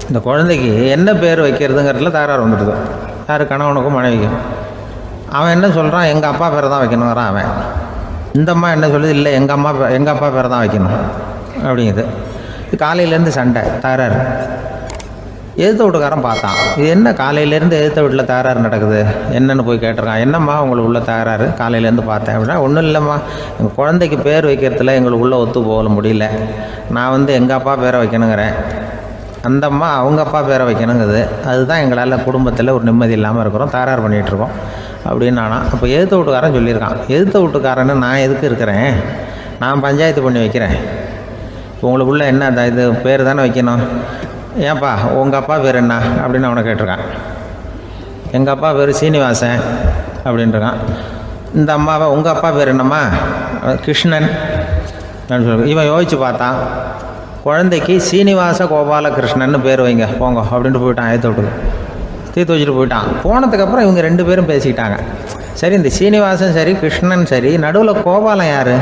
இந்த குழந்தைக்கு என்ன பேர் வைக்கிறதுங்கிறதுல தகராறு வந்துடுது. யார்? கணவனுக்கும் மனைவிக்கும். அவன் என்ன சொல்கிறான், எங்கள் அப்பா பேரை தான் வைக்கணுங்கிறான் அவன். இந்த அம்மா என்ன சொல்லுது, இல்லை எங்கள் அப்பா பேரை தான் வைக்கணும் அப்படிங்குது. காலையிலேருந்து சண்டை, தகராறு. எதிர்த்த வீட்டுக்காரன் பார்த்தான், இது என்ன காலையிலேருந்து எதிர்த்த வீட்டில் தகராறு நடக்குது, என்னென்னு போய் கேட்டிருக்கான். என்னம்மா உங்களுக்கு உள்ள தகராறு? காலையிலேருந்து பார்த்தேன் அப்படின்னா, ஒன்றும் இல்லைம்மா, எங்கள் குழந்தைக்கு பேர் வைக்கிறதுல எங்களுக்கு உள்ளே ஒத்து போக முடியல. நான் எங்கள் அப்பா பேரை வைக்கணுங்கிறேன், அந்த அம்மா அவங்க அப்பா பேரை வைக்கணுங்குது. அதுதான் எங்களால் குடும்பத்தில் ஒரு நிம்மதி இல்லாமல் இருக்கிறோம், தகராறு பண்ணிகிட்ருக்கோம் அப்படின்னு நானா. அப்போ எதிர்த்த வீட்டுக்காரன் சொல்லியிருக்கான், எதிர்த்த வீட்டுக்காரன்னு நான் எதுக்கு இருக்கிறேன், நான் பஞ்சாயத்து பண்ணி வைக்கிறேன். உங்களுக்குள்ள என்ன இது பேர் தானே வைக்கணும், ஏன்ப்பா உங்கள் அப்பா பேர் என்ன அப்படின்னு அவனை கேட்டிருக்கான். எங்கள் அப்பா பேர் சீனிவாசன் அப்படின்ட்டுருக்கான். இந்த அம்மாவை உங்கள் அப்பா பேர் என்னம்மா, கிருஷ்ணன் அப்படின்னு சொல்லி. இவன் யோசிச்சு பார்த்தான், குழந்தைக்கு சீனிவாச கோபாலகிருஷ்ணன்னு பேர் வைங்க போங்க அப்படின்ட்டு போயிட்டான். ஏற்ற விட்டு தீர்த்து வச்சுட்டு போயிட்டான். போனதுக்கப்புறம் இவங்க 2 பேரும் பேசிக்கிட்டாங்க. சரி, இந்த சீனிவாசன் சரி, கிருஷ்ணன் சரி, நடுவில் கோபாலம் யார்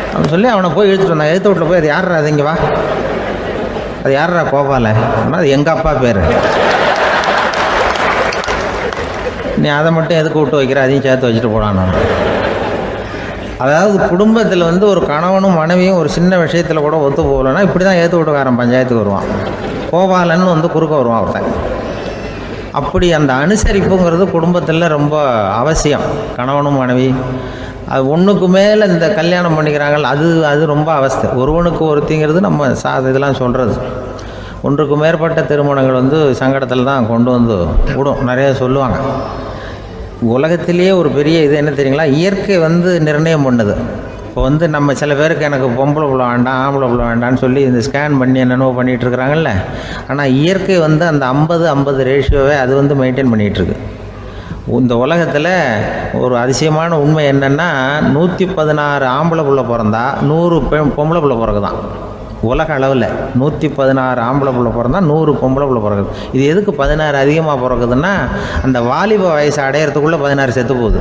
அப்படின்னு சொல்லி அவனை போய் இழுத்துட்டு வந்தான். எழுத்து வீட்டில் போய், அது யாரா, அது இங்கே வா, அது யாரா கோபால, அது எங்கள் அப்பா பேர். நீ அதை மட்டும் எதுக்கு விட்டு வைக்கிற, அதையும் சேர்த்து வச்சுட்டு போடான்னு. அதாவது குடும்பத்தில் வந்து ஒரு கணவனும் மனைவியும் ஒரு சின்ன விஷயத்தில் கூட ஒத்து போகலைன்னா இப்படி தான் ஏற்று விட்டுக்காரன் பஞ்சாயத்துக்கு வருவான். கோபாலன்னு வந்து குறுக்க வருவான் ஒருத்தன். அப்படி அந்த அனுசரிப்புங்கிறது குடும்பத்தில் ரொம்ப அவசியம். கணவனும் மனைவி அது ஒன்றுக்கு மேலே இந்த கல்யாணம் பண்ணிக்கிறாங்க, அது ரொம்ப அவஸ்தை. ஒருவனுக்கு ஒருத்திங்கிறது நம்ம இதெல்லாம் சொல்கிறது. ஒன்றுக்கு மேற்பட்ட திருமணங்கள் வந்து சங்கடத்தில் தான் கொண்டு வந்து விடும். நிறைய சொல்லுவாங்க. உலகத்திலேயே ஒரு பெரிய இது என்ன தெரியுங்களா, இயற்கை வந்து நிர்ணயம் பண்ணுது. இப்போ வந்து நம்ம சில பேருக்கு எனக்கு பொம்பளை பிள்ளை வேண்டாம் ஆம்பளை பிள்ளை வேண்டான்னு சொல்லி இந்த ஸ்கேன் பண்ணி என்னென்னவோ பண்ணிகிட்டு இருக்கிறாங்கல்ல. ஆனால் இயற்கை வந்து அந்த 50-50 ரேஷியோவை அது வந்து மெயின்டைன் பண்ணிகிட்ருக்கு. இந்த உலகத்தில் ஒரு அதிசயமான உண்மை என்னென்னா, 116 ஆம்பளை பிள்ளை பிறந்தா 100 பொம்பளை பிள்ளை பிறகுதான். உலக அளவில் 116 ஆம்பளை பிள்ளை பிறந்தா 100 பொம்பளை பிள்ளை பிறகுது. இது எதுக்கு 16 அதிகமாக பிறகுதுன்னா, அந்த வாலிப வயசு அடையிறதுக்குள்ளே 16 செத்து போகுது.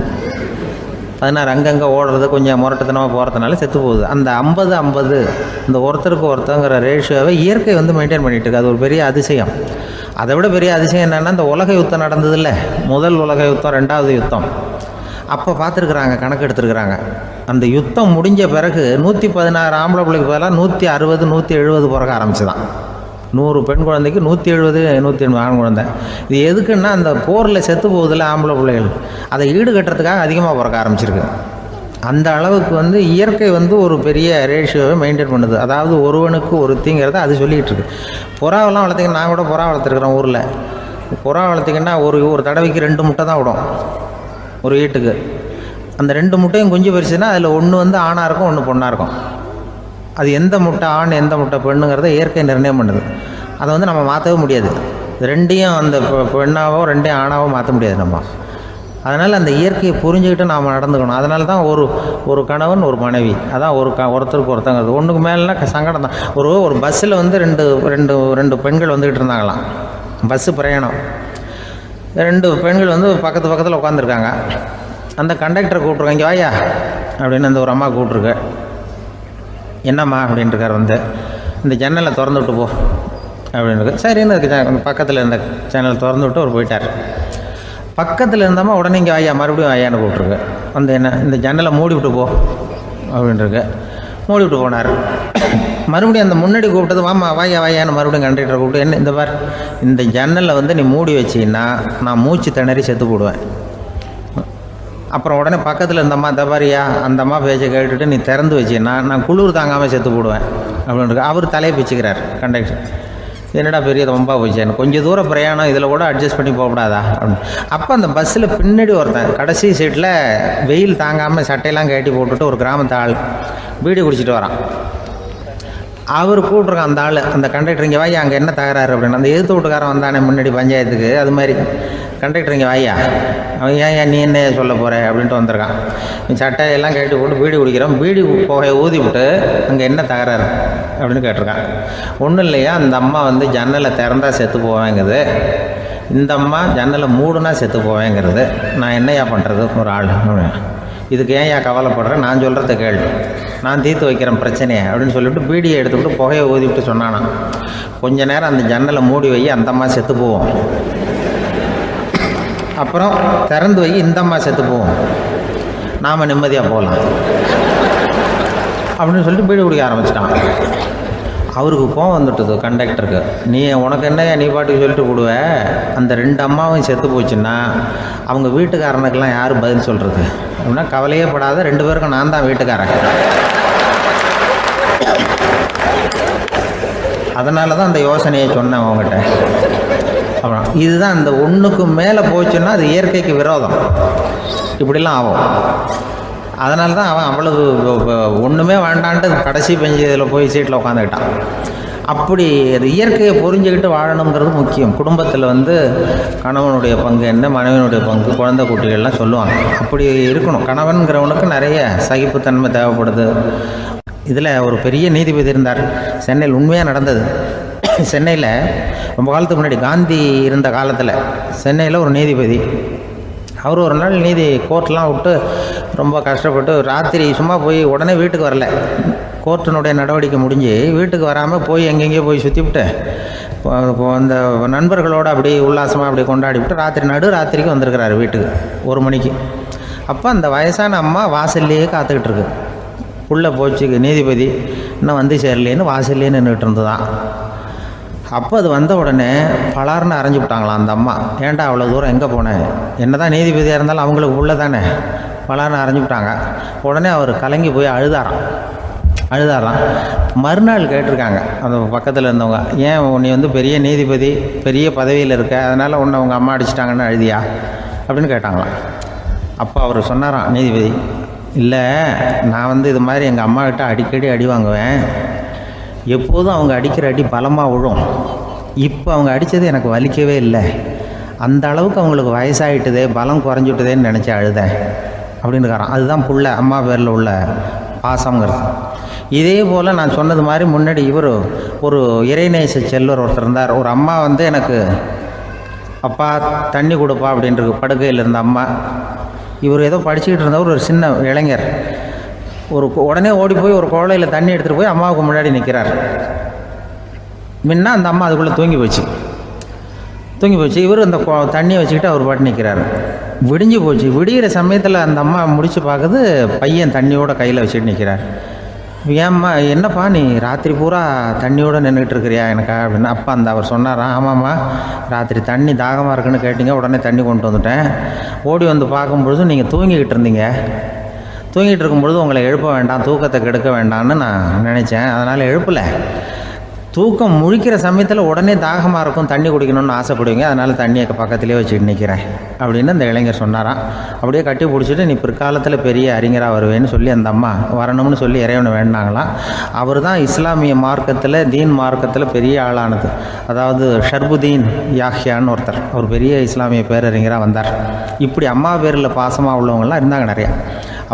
16 அங்கங்கே ஓடுறது கொஞ்சம் முரட்டுத்தனமாக போகிறதுனால செத்து போகுது. அந்த 50-50 இந்த ஒருத்தருக்கு ஒருத்தங்கிற ரேஷியோவை இயற்கை வந்து மெயின்டைன் பண்ணிகிட்டு இருக்கு. அது ஒரு பெரிய அதிசயம். அதை விட பெரிய அதிசயம் என்னென்னா, இந்த உலக யுத்தம் நடந்ததில்ல, முதல் உலக யுத்தம், 2வது யுத்தம், அப்போ பார்த்துருக்குறாங்க, கணக்கு எடுத்துருக்குறாங்க. அந்த யுத்தம் முடிஞ்ச பிறகு 116 ஆம்பளை பிள்ளைக்கு பதிலாக 160 170 பிறக்க ஆரம்பிச்சு தான். 100 பெண் குழந்தைக்கு 170 180 ஆண் குழந்தை. இது எதுக்குன்னா, அந்த போரில் செத்து போகுதில்ல ஆம்பளை பிள்ளைகள், அதை ஈடுகட்டுறதுக்காக அதிகமாக பிறக்க ஆரம்பிச்சிருக்கு. அந்த அளவுக்கு வந்து இயற்கை வந்து ஒரு பெரிய ரேஷியோவை மெயின்டைன் பண்ணுது. அதாவது ஒருவனுக்கு ஒருத்திங்கிறத அது சொல்லிகிட்டு இருக்கு. புறாவெல்லாம் வளர்த்திங்கன்னா, நான் கூட புறா வளர்த்துருக்குறேன் ஊரில். புறா வளர்த்திங்கன்னா ஒரு தடவைக்கு 2 முட்டை தான் விடும் ஒரு வீட்டுக்கு. அந்த 2 முட்டையும் குஞ்சு பறிச்சுன்னா அதில் ஒன்று வந்து ஆணாக இருக்கும், ஒன்று பொண்ணாக இருக்கும். அது எந்த முட்டை ஆண் எந்த முட்டை பெண்ணுங்கிறத இயற்கை நிர்ணயம் பண்ணுது. அதை வந்து நம்ம மாற்றவே முடியாது. ரெண்டையும் அந்த பெண்ணாவோ 2 ஆணாவோ மாற்ற முடியாது நம்ம. அதனால் அந்த இயற்கையை புரிஞ்சுக்கிட்டு நாம் நடந்துக்கணும். அதனால தான் ஒரு கணவன் ஒரு மனைவி, அதான் ஒருத்தருக்கு ஒருத்தங்கிறது. ஒன்றுக்கு மேலேனா சங்கடம் தான். ஒரு பஸ்ஸில் வந்து ரெண்டு பெண்கள் வந்துக்கிட்டு இருந்தாங்களாம். பஸ்ஸு பிரயாணம். 2 பெண்கள் வந்து பக்கத்தில் உட்காந்துருக்காங்க. அந்த கண்டக்டரை கூப்பிட்ருக்காங்க, இங்கே வாயா அப்படின்னு அந்த ஒரு அம்மா கூப்பிட்ருக்கு. என்னம்மா அப்படின்ட்டுருக்கார். வந்து இந்த ஜன்னலை திறந்து விட்டு போ அப்படின்னு. சரின்னு அதுக்கு பக்கத்தில் இருந்த ஜன்னலை திறந்து விட்டு அவர் போயிட்டார். பக்கத்தில் இருந்தாமா உடனே இங்கே வாயா மறுபடியும் வாயான்னு கூப்பிட்ருக்கு. வந்து என்ன இந்த ஜன்னலை மூடி விட்டு போ அப்படின்ட்டுருக்கு. மூடி விட்டு போனார். மறுபடியும் அந்த முன்னாடி கூப்பிட்டது வாமா வாயான்னு மறுபடியும் கண்டக்டரை கூப்பிட்டு, என்ன இந்த பார், இந்த ஜன்னலை வந்து நீ மூடி வச்சின்னா நான் மூச்சு திணறி செத்து போடுவேன். அப்புறம் உடனே பக்கத்தில் இருந்தம்மா தபாரியா அந்த அம்மா பேச்சை கேட்டுட்டு நீ திறந்து வச்சின்னா நான் குளிர் தாங்காமல் செத்து போடுவேன் அப்படின்னு அவர் தலையை பிச்சுக்கிறார் கண்டக்டர். என்னடா பெரிய ரொம்ப போச்சேன்னு, கொஞ்சம் தூரம் பிரயாணம், இதில் கூட அட்ஜஸ்ட் பண்ணி போகக்கூடாதா அப்படின்னு. அப்போ அந்த பஸ்ஸில் பின்னாடி ஒருத்தன் கடைசி சீட்டில் வெயில் தாங்காமல் சட்டையெல்லாம் கட்டி போட்டுட்டு ஒரு கிராமத்து ஆள் பீடி குடிச்சிட்டு வரான். அவர் கூப்பிட்ருக்கான் அந்த ஆள், அந்த கண்டக்டர் இங்கே வாயா அங்கே என்ன தகராறு அப்படின்னு. அந்த எதிர்த்து வீட்டுக்காரன் வந்தானே முன்னாடி பஞ்சாயத்துக்கு, அது மாதிரி கண்டக்டர் இங்கே வாயா, அவன் ஏன் நீ என்ன சொல்ல போகிற அப்படின்ட்டு வந்திருக்கான். சட்டையெல்லாம் கட்டி போட்டு பீடி குடிக்கிறான். பீடி புகையை ஊதி விட்டு அங்கே என்ன தகராறு அப்படின்னு கேட்டிருக்கான். ஒன்றும் இல்லையா, அந்த அம்மா வந்து ஜன்னலை திறந்தா செத்து போவேங்கிறது, இந்த அம்மா ஜன்னலை மூடுனா செத்து போவேங்கிறது, நான் என்னையா பண்ணுறது ஒரு ஆள், இதுக்கு ஏன் கவலைப்படுறேன், நான் சொல்கிறத கேள், நான் தீர்த்து வைக்கிறேன் பிரச்சனையை அப்படின்னு சொல்லிவிட்டு பீடியை எடுத்துக்கிட்டு புகையை ஊதிவிட்டு சொன்னானா, கொஞ்ச நேரம் அந்த ஜன்னலை மூடி வை, அந்த அம்மா செத்து போவோம், அப்புறம் திறந்து வை, இந்த அம்மா செத்து போவோம், நாம் நிம்மதியாக போகலாம் அப்படின்னு சொல்லிட்டு பீடி குடிக்க ஆரம்பிச்சிட்டான். அவருக்கு கோவம் வந்துட்டுது கண்டக்டருக்கு. உனக்கு என்னையா நீ பாட்டுக்கு சொல்லிட்டு போடுவ, அந்த 2 அம்மாவும் செத்து போச்சுன்னா அவங்க வீட்டுக்காரனுக்கெல்லாம் யார் பதில் சொல்கிறது அப்படின்னா, கவலையே படாத, 2 பேருக்கும் நான் தான் வீட்டுக்காரன். அதனால தான் அந்த யோசனையை சொன்னேன் அவங்ககிட்ட. அப்புறம் இதுதான், இந்த ஒன்றுக்கு மேலே போச்சுன்னா அது இயற்கைக்கு விரோதம், இப்படிலாம் ஆகும். அதனால தான் அவன் அவ்வளவு ஒன்றுமே வேண்டான்ட்டு கடைசி பெஞ்சு இதில் போய் சீட்டில் உட்காந்துக்கிட்டான். அப்படி அது இயற்கையை புரிஞ்சுக்கிட்டு வாழணுங்கிறது முக்கியம். குடும்பத்தில் வந்து கணவனுடைய பங்கு என்ன, மனைவியினுடைய பங்கு, குழந்தை குட்டிகள்லாம் சொல்லுவாங்க. அப்படி இருக்கணும். கணவன்கிறவனுக்கு நிறைய சகிப்புத்தன்மை தேவைப்படுது. இதில் ஒரு பெரிய நீதிபதி இருந்தார் சென்னையில், உண்மையாக நடந்தது. சென்னையில் ரொம்ப காலத்துக்கு முன்னாடி காந்தி இருந்த காலத்தில் சென்னையில் ஒரு நீதிபதி, அவர் ஒரு நாள் நீதி கோர்ட்லாம் விட்டு ரொம்ப கஷ்டப்பட்டு ராத்திரி சும்மா போய் உடனே வீட்டுக்கு வரல. கோர்ட்டினுடைய நடவடிக்கை முடிஞ்சு வீட்டுக்கு வராமல் போய் எங்கெங்கேயோ போய் சுற்றிவிட்டு அந்த நண்பர்களோடு அப்படி உல்லாசமாக அப்படி கொண்டாடிவிட்டு ராத்திரிக்கு வந்திருக்கிறாரு வீட்டுக்கு 1 மணிக்கு. அப்போ அந்த வயசான அம்மா வாசல்லையே காத்துக்கிட்டு இருக்கு. உள்ளே போச்சு நீதிபதி இன்னும் வந்து சேரலேன்னு வாசல்லையே நின்றுட்டு இருந்துதான். அப்போ அது வந்த உடனே பலார்னு அரைஞ்சி விட்டாங்களாம் அந்த அம்மா. ஏன்டா அவ்வளோ தூரம் எங்கே போனேன்? என்ன தான் நீதிபதியாக இருந்தாலும் அவங்களுக்கு உள்ள தானே. பலார்னு அரைஞ்சி விட்டாங்க. உடனே அவர் கலங்கி போய் அழுதாராம். மறுநாள் கேட்டிருக்காங்க அந்த பக்கத்தில் இருந்தவங்க, ஏன் நீ வந்து பெரிய நீதிபதி, பெரிய பதவியில் இருக்க, அதனால் உன்னை உங்கள் அம்மா அடிச்சிட்டாங்கன்னு அழுதியா அப்படின்னு கேட்டாங்களாம். அப்போ அவர் சொன்னாராம் நீதிபதி, இல்லை நான் வந்து இது மாதிரி எங்கள் அம்மாக்கிட்ட அடிக்கடி அடி வாங்குவேன். எப்போதும் அவங்க அடிக்கிற அடி பலமாக விழும். இப்போ அவங்க அடித்தது எனக்கு வலிக்கவே இல்லை. அந்த அளவுக்கு அவங்களுக்கு வயசாகிட்டுதே, பலம் குறைஞ்சிட்டுதேன்னு நினச்சி அழுதேன் அப்படின்னுக்காரான். அதுதான் புள்ள அம்மா பேரில் உள்ள பாசங்கிறது. இதே போல் நான் சொன்னது மாதிரி முன்னாடி இவர் ஒரு இறைநேச செல்வர் ஒருத்தர் இருந்தார். ஒரு அம்மா வந்து எனக்கு அப்பா தண்ணி கொடுப்பா அப்படின்றது படுக்கையில் இருந்த அம்மா. இவர் ஏதோ படிச்சுக்கிட்டு இருந்தவர் ஒரு சின்ன இளைஞர் உடனே ஓடி போய் ஒரு குவளையில் தண்ணி எடுத்துகிட்டு போய் அம்மாவுக்கு முன்னாடி நிற்கிறார். முன்ன அந்த அம்மா அதுக்குள்ளே தூங்கி போச்சு. இவர் அந்த தண்ணியை வச்சுக்கிட்டு அவர் பாட்டு நிற்கிறார். விடிஞ்சு போச்சு. விடிகிற சமயத்தில் அந்த அம்மா முடிச்சு பார்க்குது, பையன் தண்ணியோட கையில் வச்சுட்டு நிற்கிறார். ஏம்மா என்னப்பா நீ ராத்திரி பூரா தண்ணியோடு நின்றுட்டு இருக்கிறியா எனக்கா அப்படின்னு. அப்பா அவர் சொன்னாராம், ஆமாம்மா ராத்திரி தண்ணி தாகமாக இருக்குன்னு கேட்டிங்க, உடனே தண்ணி கொண்டு வந்துட்டேன். ஓடி வந்து பார்க்கும்பொழுது நீங்கள் தூங்கிக்கிட்டு இருந்தீங்க. தூங்கிட்டு இருக்கும்பொழுது உங்களை எழுப்ப வேண்டாம், தூக்கத்தை கெடுக்க வேண்டாம்னு நான் நினச்சேன். அதனால் எழுப்பலை. தூக்கம் முழிக்கிற சமயத்தில் உடனே தாகமாக இருக்கும், தண்ணி குடிக்கணும்னு ஆசைப்படுவீங்க, அதனால் தண்ணியை பக்கத்துலேயே வச்சுட்டு நிற்கிறேன் அப்படின்னு அந்த இளைஞர் சொன்னாராம். அப்படியே கட்டி பிடிச்சிட்டு நீ பிற்காலத்தில் பெரிய அறிஞராக வருவேன்னு சொல்லி அந்த அம்மா வரணும்னு சொல்லி இறைவனை வேண்டாங்களாம். அவர் தான் இஸ்லாமிய மார்க்கத்தில், தீன் மார்க்கத்தில் பெரிய ஆளானது. அதாவது ஷர்புதீன் யாஹ்யான்னு ஒருத்தர், அவர் பெரிய இஸ்லாமிய பேரறிஞராக வந்தார். இப்படி அம்மா பேரில் பாசமாக உள்ளவங்களாம் இருந்தாங்க நிறையா.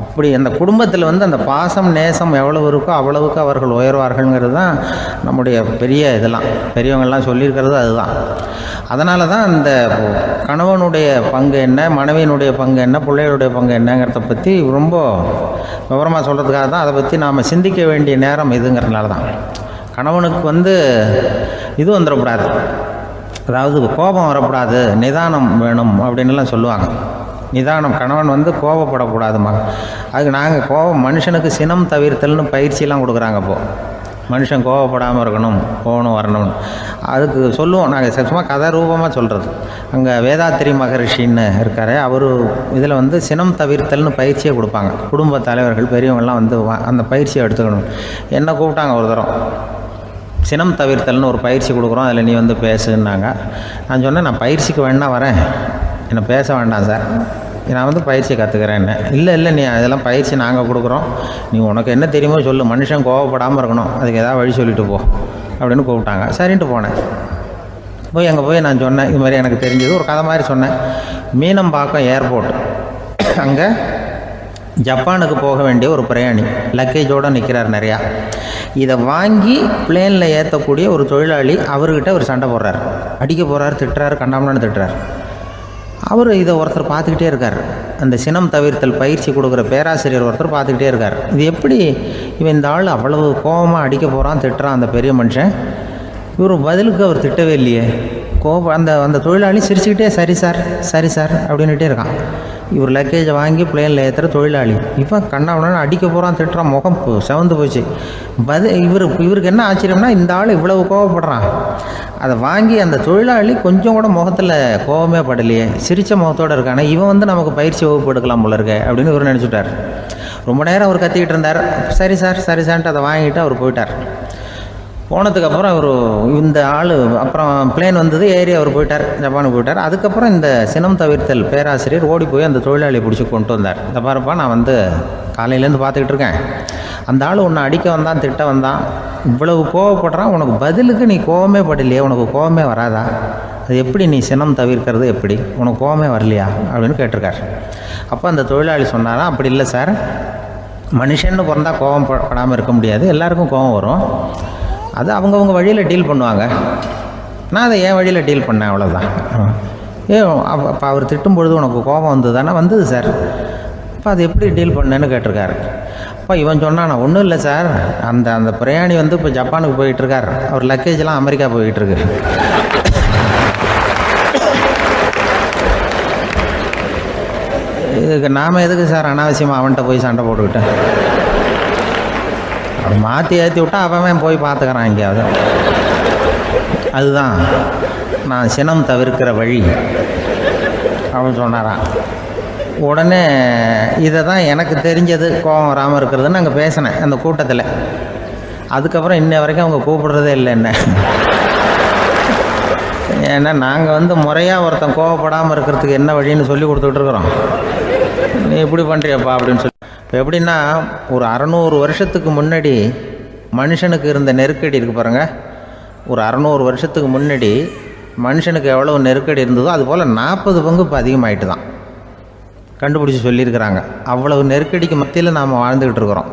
அப்படி அந்த குடும்பத்தில் வந்து அந்த பாசம் நேசம் எவ்வளவு இருக்கோ அவ்வளவுக்கு அவர்கள் உயர்வார்கள்ங்கிறது தான் நம்முடைய பெரிய இதெல்லாம் பெரியவங்கள்லாம் சொல்லியிருக்கிறது அதுதான். அதனால தான் அந்த கணவனுடைய பங்கு என்ன, மனைவியினுடைய பங்கு என்ன, பிள்ளைகளுடைய பங்கு என்னங்கிறத பற்றி ரொம்ப விவரமாக சொல்கிறதுக்காக தான் அதை பற்றி நாம் சிந்திக்க வேண்டிய நேரம் இதுங்கிறதுனால தான். கணவனுக்கு வந்து இது வந்துடக்கூடாது, அதாவது கோபம் வரக்கூடாது, நிதானம் வேணும் அப்படின்லாம் சொல்லுவாங்க. நிதானம், கணவன் வந்து கோபப்படக்கூடாதுமா. அதுக்கு நாங்கள் மனுஷனுக்கு சினம் தவிர்த்தல்னு பயிற்சியெல்லாம் கொடுக்குறாங்க. இப்போது மனுஷன் கோபப்படாமல் இருக்கணும், போகணும் வரணும்னு அதுக்கு சொல்லுவோம் நாங்கள். சும்மா கதை ரூபமாக சொல்கிறது. அங்கே வேதாத்திரி மகரிஷின்னு இருக்கார், அவர் இதில் வந்து சினம் தவிர்த்தல்னு பயிற்சியை கொடுப்பாங்க. குடும்ப தலைவர்கள் பெரியவங்கள்லாம் வந்து அந்த பயிற்சியை எடுத்துக்கணும். என்ன கூப்பிட்டாங்க ஒரு தரம், சினம் தவிர்த்தல்னு ஒரு பயிற்சி கொடுக்குறோம், அதில் நீ வந்து பேசுன்னாங்க. நான் சொன்னேன், நான் பயிற்சிக்கு வேணா வரேன், என்னை பேச வேண்டாம் சார், நான் வந்து பயிற்சியை கற்றுக்கிறேன். என்ன இல்லை நீ அதெல்லாம் பயிற்சி நாங்கள் கொடுக்குறோம், நீ உனக்கு என்ன தெரியுமோ சொல்லு, மனுஷன் கோவப்படாமல் இருக்கணும், அதுக்கு ஏதாவது வழி சொல்லிட்டு போ அப்படின்னு கூப்பிட்டாங்க. சரின்ட்டு போனேன். அங்கே போய் நான் சொன்னேன், இது மாதிரி எனக்கு தெரிஞ்சது ஒரு கதை மாதிரி சொன்னேன். மீனம்பாக்கம் ஏர்போர்ட், அங்கே ஜப்பானுக்கு போக வேண்டிய ஒரு பிரயாணி லக்கேஜோடு நிற்கிறார் நிறையா. இதை வாங்கி பிளேனில் ஏற்றக்கூடிய ஒரு தொழிலாளி அவர்கிட்ட ஒரு சண்டை போடுறார், அடிக்க போகிறார், திட்டுறாரு, கண்டாமலான்னு திட்டுறார். அவர் இதை ஒருத்தர் பார்த்துக்கிட்டே இருக்கார். அந்த சினம் தவிர்த்தல் பயிற்சி கொடுக்குற பேராசிரியர் ஒருத்தர் பார்த்துக்கிட்டே இருக்கார். இது எப்படி இவன் இந்த ஆள் அவ்வளவு கோபமாக அடிக்க போகிறான், திட்டுறான் அந்த பெரிய மனுஷன், இவர் பதிலுக்கு அவர் திட்டவே இல்லையே. அந்த தொழிலாளி சிரிச்சுக்கிட்டே சரி சார் அப்படின்னுட்டே இருக்கான். இவர் லக்கேஜை வாங்கி பிளேனில் ஏற்றுற தொழிலாளி இப்போ கண்ணாவுடனே அடிக்க போகிறான், திட்டுறான், முகம் செவந்து போச்சு. இவருக்கு என்ன ஆச்சரியம்னா, இந்த ஆள் இவ்வளவு கோவப்படுறான், அதை வாங்கி அந்த தொழிலாளி கொஞ்சம் கூட முகத்தில் கோபமே படலையே, சிரித்த முகத்தோடு இருக்கானே, இவன் வந்து நமக்கு பயிற்சி வகுப்பு எடுக்கலாம் போல இருக்கே அப்படின்னு இவர் நினச்சிட்டார். ரொம்ப நேரம் அவர் கத்திக்கிட்டு இருந்தார். சரி சார்ன்ட்டு அதை வாங்கிட்டு அவர் போயிட்டார். போனதுக்கப்புறம் அவர் இந்த ஆள் அப்புறம் பிளேன் வந்தது, ஏறி அவர் போயிட்டார், ஜப்பானுக்கு போயிட்டார். அதுக்கப்புறம் இந்த சினம் தவிர்த்தல் பேராசிரியர் ஓடி போய் அந்த தொழிலாளியை பிடிச்சி கொண்டு வந்தார். இந்த பாருப்பா, நான் வந்து காலையிலேருந்து பார்த்துக்கிட்டு இருக்கேன், அந்த ஆள் உன்னை அடிக்க வந்தான், திட்ட வந்தான், இவ்வளவு கோவப்படுறான், உனக்கு பதிலுக்கு நீ கோவமே படலையே, உனக்கு கோவமே வராதா, அது எப்படி நீ சினம் தவிர்க்கிறது, எப்படி உனக்கு கோவமே வரலையா அப்படின்னு கேட்டிருக்கார். அப்போ அந்த தொழிலாளி சொன்னாராம், அப்படி இல்லை சார், மனுஷன்னு பிறந்தா கோவம் படாமல் இருக்க முடியாது, எல்லாருக்கும் கோவம் வரும், அது அவங்கவுங்க வழியில் டீல் பண்ணுவாங்க, நான் அதை என் வழியில் டீல் பண்ணேன், அவ்வளோதான். அப்போ அவர் திட்டும் பொழுது உனக்கு கோபம் வந்தது தானே? வந்தது சார். அப்போ அது எப்படி டீல் பண்ணேன்னு கேட்டிருக்காரு. அப்போ இவன் சொன்னான், நான் ஒன்றும் இல்லை சார், அந்த பிரயாணி வந்து இப்போ ஜப்பானுக்கு போயிட்டுருக்கார், அவர் லக்கேஜெலாம் அமெரிக்கா போயிட்டுருக்கு. இதுக்கு நாம் எதுக்கு சார் அனாவசியமாக அவன்கிட்ட போய் சண்டை போட்டுக்கிட்டேன்? அவன் மாற்றி ஏற்றி விட்டா அவன் போய் பார்த்துக்கிறான் எங்கேயாவது. அதுதான் நான் சினம் தவிர்க்கிற வழி அவன் சொன்னாரான். உடனே இதை தான் எனக்கு தெரிஞ்சது கோபம் வராமல் இருக்கிறதுன்னு அங்கே பேசினேன் அந்த கூட்டத்தில். அதுக்கப்புறம் இன்ன வரைக்கும் அவங்க கூப்பிடுறதே இல்லை என்ன. ஏன்னா நாங்கள் வந்து முறையாக ஒருத்தன் கோவப்படாமல் இருக்கிறதுக்கு என்ன வழின்னு சொல்லி கொடுத்துட்ருக்குறோம். நீ இப்படி பண்ணுறியப்பா அப்படின்னு சொல்லி. இப்போ எப்படின்னா, ஒரு 600 வருஷத்துக்கு முன்னாடி மனுஷனுக்கு இருந்த நெருக்கடி இருக்குது பாருங்கள். ஒரு 600 வருஷத்துக்கு முன்னாடி மனுஷனுக்கு எவ்வளோ நெருக்கடி இருந்ததோ அதுபோல் 40 பங்கு இப்போ அதிகமாகிட்டு தான் கண்டுபிடிச்சி சொல்லியிருக்கிறாங்க. அவ்வளவு நெருக்கடிக்கு மத்தியில் நாம் வாழ்ந்துக்கிட்டு இருக்கிறோம்.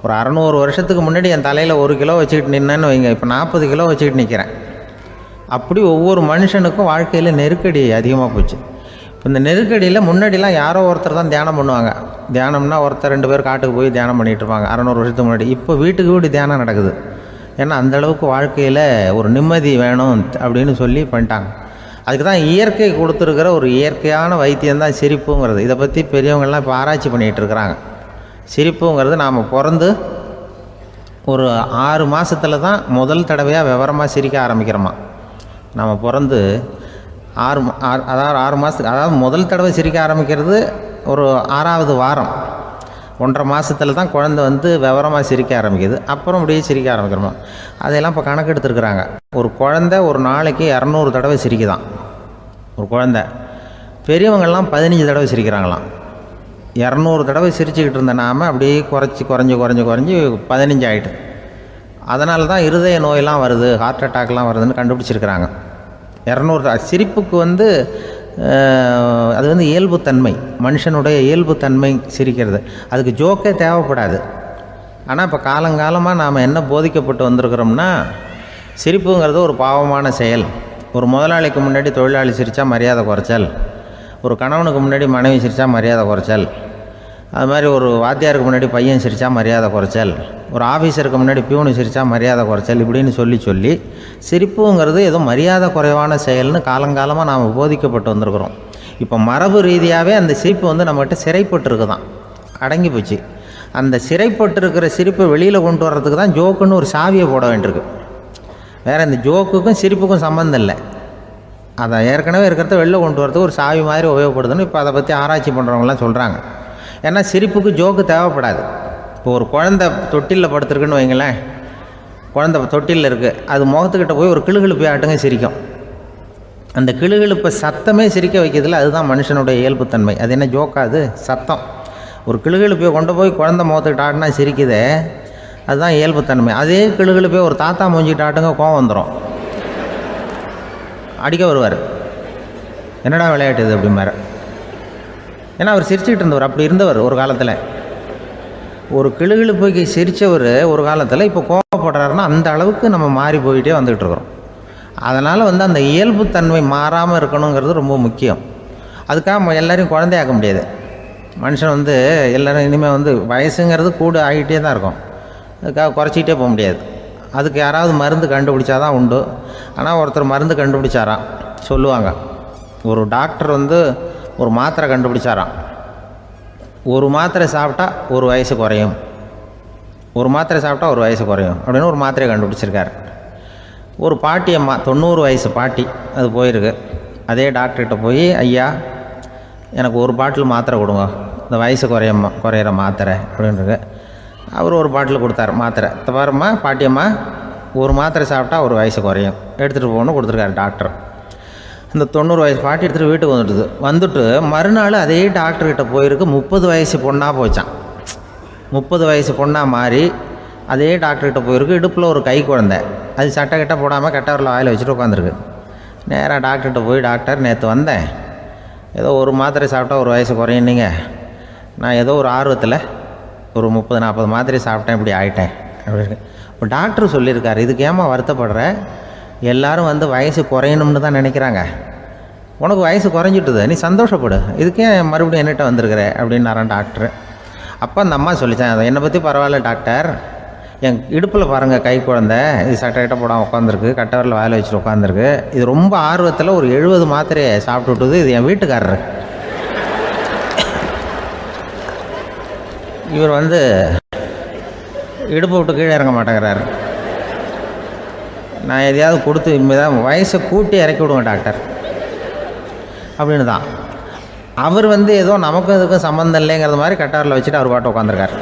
ஒரு 600 வருஷத்துக்கு முன்னாடி என் தலையில் 1 கிலோ வச்சுக்கிட்டு நின்னேன்னு வைங்க, இப்போ 40 கிலோ வச்சுக்கிட்டு நிற்கிறேன். அப்படி ஒவ்வொரு மனுஷனுக்கும் வாழ்க்கையில் நெருக்கடி அதிகமாக போச்சு. இப்போ இந்த நெருக்கடியில் முன்னாடிலாம் யாரோ ஒருத்தர் தான் தியானம் பண்ணுவாங்க. தியானம்னா ஒருத்தர் 2 பேர் காட்டுக்கு போய் தியானம் பண்ணிகிட்டு இருப்பாங்க 600 வருஷத்துக்கு முன்னாடி. இப்போ வீட்டுக்கு வீடு தியானம் நடக்குது. ஏன்னா அந்தளவுக்கு வாழ்க்கையில் ஒரு நிம்மதி வேணும் அப்படின்னு சொல்லி பண்ணிட்டாங்க. அதுக்கு தான் இயற்கை கொடுத்துருக்கிற ஒரு இயற்கையான வைத்தியம்தான் சிரிப்புங்கிறது. இதை பற்றி பெரியவங்கள்லாம் இப்போ ஆராய்ச்சி பண்ணிகிட்டு இருக்கிறாங்க. சிரிப்புங்கிறது நாம் பிறந்து ஒரு 6 மாதத்தில் தான் முதல் தடவையாக விவரமாக சிரிக்க ஆரம்பிக்கிறோமா. நாம் பிறந்து 6 மாதத்துக்கு, அதாவது முதல் தடவை சிரிக்க ஆரம்பிக்கிறது ஒரு 6ஆவது வாரம், 1.5 மாதத்தில் தான் குழந்தை வந்து விவரமாக சிரிக்க ஆரம்பிக்குது. அப்புறம் அப்படியே சிரிக்க ஆரம்பிக்கிறோமா. அதையெல்லாம் இப்போ கணக்கு எடுத்துருக்குறாங்க. ஒரு குழந்தை ஒரு நாளைக்கு 200 தடவை சிரிக்குதான் ஒரு குழந்தை. பெரியவங்கள்லாம் 15 தடவை சிரிக்கிறாங்களாம். 200 தடவை சிரிச்சுக்கிட்டு இருந்த நாம் அப்படியே குறைஞ்சி 15 ஆகிட்டு. அதனால தான் இருதய நோயெல்லாம் வருது, ஹார்ட் அட்டாக்லாம் வருதுன்னு கண்டுபிடிச்சிருக்கிறாங்க. 200 சிரிப்புக்கு வந்து அது வந்து இயல்புத்தன்மை, மனுஷனுடைய இயல்புத்தன்மை சிரிக்கிறது. அதுக்கு ஜோக்கே தேவைப்படாது. ஆனால் இப்போ காலங்காலமாக நாம் என்ன போதிக்கப்பட்டு வந்திருக்கிறோம்னா, சிரிப்புங்கிறது ஒரு பாவமான செயல். ஒரு முதலாளிக்கு முன்னாடி தொழிலாளி சிரித்தா மரியாதை குறைச்சல், ஒரு கணவனுக்கு முன்னாடி மனைவி சிரித்தா மரியாதை குறைச்சல், அது மாதிரி ஒரு வாத்தியாருக்கு முன்னாடி பையன் சிரித்தா மரியாதை குறைச்சல், ஒரு ஆஃபீஸருக்கு முன்னாடி பியூனு சிரித்தா மரியாதை குறைச்சல், இப்படின்னு சொல்லி சிரிப்புங்கிறது ஏதோ மரியாதை குறைவான செயல்னு காலங்காலமாக நாம் போதிக்கப்பட்டு வந்திருக்கிறோம். இப்போ மரபு ரீதியாகவே அந்த சிரிப்பு வந்து நம்மகிட்ட சிறைப்பட்டுருக்கு தான், அடங்கி போச்சு. அந்த சிறைப்பட்டிருக்கிற சிரிப்பை வெளியில் கொண்டு வர்றதுக்கு தான் ஜோக்குன்னு ஒரு சாவியை போட வேண்டியிருக்கு. வேறு இந்த ஜோக்குக்கும் சிரிப்புக்கும் சம்மந்தம் இல்லை. அதை ஏற்கனவே இருக்கிறத வெளில கொண்டு வரதுக்கு ஒரு சாவி மாதிரி உபயோகப்படுதுன்னு இப்போ அதை பற்றி ஆராய்ச்சி பண்ணுறவங்களாம் சொல்கிறாங்க. ஏன்னா சிரிப்புக்கு ஜோக்கு தேவைப்படாது. இப்போ ஒரு குழந்தை தொட்டிலில் படுத்துருக்குன்னு வைங்களேன், குழந்தை தொட்டிலில் இருக்குது, அது முகத்துக்கிட்ட போய் ஒரு கிளுகிழுப்பை ஆட்டுங்க சிரிக்கும். அந்த கிளுகிழுப்பை சத்தமே சிரிக்க வைக்கிறதுல அதுதான் மனுஷனுடைய இயல்புத்தன்மை. அது என்ன ஜோக்காது? சத்தம். ஒரு கிளுகிழுப்பையை கொண்டு போய் குழந்தை முகத்துக்கிட்ட ஆட்டினா சிரிக்குதே, அதுதான் இயல்புத்தன்மை. அதே கிளுகிழுப்பையை ஒரு தாத்தா மூஞ்சிக்கிட்ட ஆட்டுங்க, கோவம் வந்துடும், அடிக்க வருவார். என்னடா விளையாட்டு இது அப்படிம்பார். ஏன்னா அவர் சிரிச்சுக்கிட்டு இருந்தவர், அப்படி இருந்தவர் ஒரு காலத்தில். ஒரு கிளுகிழுப்பைக்கு சிரித்தவர் ஒரு காலத்தில் இப்போ கோவப்படுறாருன்னா அந்த அளவுக்கு நம்ம மாறி போயிட்டே வந்துக்கிட்டு இருக்கிறோம். அதனால் வந்து அந்த இயல்புத்தன்மை மாறாமல் இருக்கணுங்கிறது ரொம்ப முக்கியம். அதுக்காக எல்லோரையும் குழந்தையாக்க முடியாது. மனுஷன் வந்து எல்லோரும் இனிமேல் வந்து வயசுங்கிறது கூட ஆகிட்டே தான் இருக்கும். அதுக்காக குறைச்சிக்கிட்டே போக முடியாது. அதுக்கு யாராவது மருந்து கண்டுபிடிச்சாதான் உண்டு. ஆனால் ஒருத்தர் மருந்து கண்டுபிடிச்சாராம், சொல்லுவாங்க. ஒரு டாக்டர் வந்து ஒரு மாத்திரை கண்டுபிடிச்சாராம். ஒரு மாத்திரை சாப்பிட்டா ஒரு வயசு குறையும், ஒரு மாத்திரை சாப்பிட்டா ஒரு வயசு குறையும் அப்படின்னு ஒரு மாத்திரையை கண்டுபிடிச்சிருக்காரு. ஒரு பாட்டி அம்மா, 90 வயசு பாட்டி, அது போயிருக்கு. அதே டாக்டர்கிட்ட போய், ஐயா எனக்கு ஒரு பாட்டில் மாத்திரை கொடுங்க, இந்த வயசு குறையிற மாத்திரை அப்படின்றது. அவர் ஒரு பாட்டில் கொடுத்தாரு மாத்திரை. பாரும்மா பாட்டியம்மா, ஒரு மாத்திரை சாப்பிட்டா ஒரு வயசு குறையும், எடுத்துகிட்டு போகணும்னு கொடுத்துருக்காரு டாக்டர். இந்த 90 வயசு பாட்டி எடுத்துகிட்டு வீட்டுக்கு வந்துட்டு மறுநாள் அதே டாக்டர்கிட்ட போயிருக்கு. 30 வயசு பொண்ணாக போச்சான். 30 வயசு பொண்ணாக மாறி அதே டாக்டர்கிட்ட போயிருக்கு. இடுப்பில் ஒரு கை குழந்தை, அது சட்டை கிட்ட போடாமல் கட்டவரில் வாயில் வச்சுட்டு உட்காந்துருக்கு. நேராக டாக்டர்கிட்ட போய், டாக்டர் நேற்று வந்தேன், ஏதோ ஒரு மாத்திரை சாப்பிட்டா ஒரு வயசு குறையுன்னீங்க, நான் ஏதோ ஒரு ஆர்வத்தில் ஒரு 30-40 மாத்திரை சாப்பிட்டேன், இப்படி ஆகிட்டேன் அப்படின்னு. இப்போ டாக்டர் சொல்லியிருக்காரு, இதுக்கு ஏமா வருத்தப்படுற, எல்லோரும் வந்து வயசு குறையணும்னு தான் நினைக்கிறாங்க, உனக்கு வயசு குறைஞ்சிட்டுது, நீ சந்தோஷப்படு, இதுக்கே மறுபடியும் என்னகிட்ட வந்திருக்கிற அப்படின்னாரான் டாக்டர். அப்போ அந்த அம்மா சொல்லித்தான், அதை என்னை பற்றி பரவாயில்ல டாக்டர், என் இடுப்பில் பாருங்கள் கை குழந்தை, இது சட்டை போடாமல் உட்காந்துருக்கு, கட்டவரில் வேலை வச்சுட்டு உட்காந்துருக்கு, இது ரொம்ப ஆர்வத்தில் ஒரு 70 மாத்திரையை சாப்பிட்டு விட்டுது, இது என் வீட்டுக்காரரு. இவர் இடுப்பு விட்டு கீழே இறங்க மாட்டேங்கிறாரு. நான் எதையாவது கொடுத்து இனிமேதான் வயசை கூட்டி இறக்கி விடுவேன் டாக்டர் அப்படின்னு தான். அவர் ஏதோ நமக்கும் இதுக்கும் சம்மந்தம் இல்லைங்கிறது மாதிரி கட்டாரில் வச்சுட்டு அவர் பாட்டு உட்காந்துருக்கார்.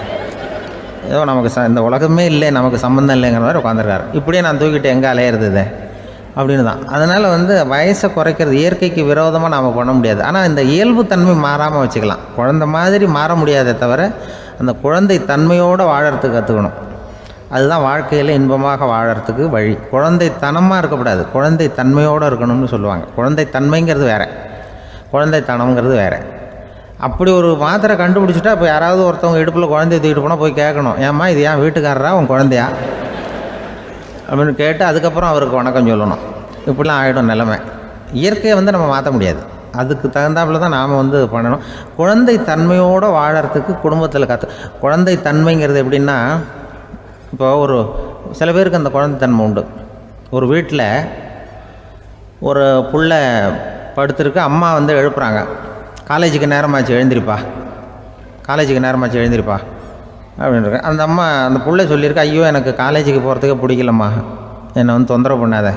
ஏதோ நமக்கு இந்த உலகமே இல்லை, நமக்கு சம்மந்தம் இல்லைங்கிற மாதிரி உட்காந்துருக்காரு. இப்படியே நான் தூக்கிட்டு எங்கே அலையிறது அப்படின்னு தான். அதனால் வயசை குறைக்கிறது இயற்கைக்கு விரோதமாக நாம் பண்ண முடியாது. ஆனால் இந்த இயல்பு தன்மை மாறாமல் வச்சுக்கலாம். குழந்தை மாதிரி மாற முடியாதே தவிர அந்த குழந்தை தன்மையோடு வாழறதுக்கு கற்றுக்கணும். அதுதான் வாழ்க்கையில் இன்பமாக வாழறதுக்கு வழி. குழந்தைத்தனமாக இருக்கக்கூடாது, குழந்தை தன்மையோடு இருக்கணும்னு சொல்லுவாங்க. குழந்தை தன்மைங்கிறது வேறு, குழந்தைத்தனம்ங்கிறது வேறு. அப்படி ஒரு மாத்திரை கண்டுபிடிச்சிட்டா இப்போ யாராவது ஒருத்தவங்க இடுப்பில் குழந்தைய தூக்கிட்டு போனால் போய் கேட்கணும், ஏம்மா இது ஏன் வீட்டுக்காரரா உன் குழந்தையா அப்படின்னு கேட்டு அதுக்கப்புறம் அவருக்கு வணக்கம் சொல்லணும். இப்படிலாம் ஆகிடும் நிலைமை. இயற்கையை நம்ம மாற்ற முடியாது, அதுக்கு தகுந்தாப்புல தான் நாம் பண்ணணும். குழந்தை தன்மையோடு வாழறதுக்கு குடும்பத்தில் குழந்தை தன்மைங்கிறது எப்படின்னா, இப்போ சில பேருக்கு அந்த குழந்தைத்தன்மை உண்டு. ஒரு வீட்டில் ஒரு புள்ள படுத்துருக்கு, அம்மா எழுப்புறாங்க, காலேஜுக்கு நேரமாச்சு எழுந்திருப்பா, காலேஜுக்கு நேரமாச்சு எழுந்திருப்பா அப்படின்ட்டு. அந்த அம்மா அந்த புள்ளை சொல்லியிருக்கு, ஐயோ எனக்கு காலேஜுக்கு போகிறதுக்கே பிடிக்கலம்மா, என்னை தொந்தரவு பண்ணாத,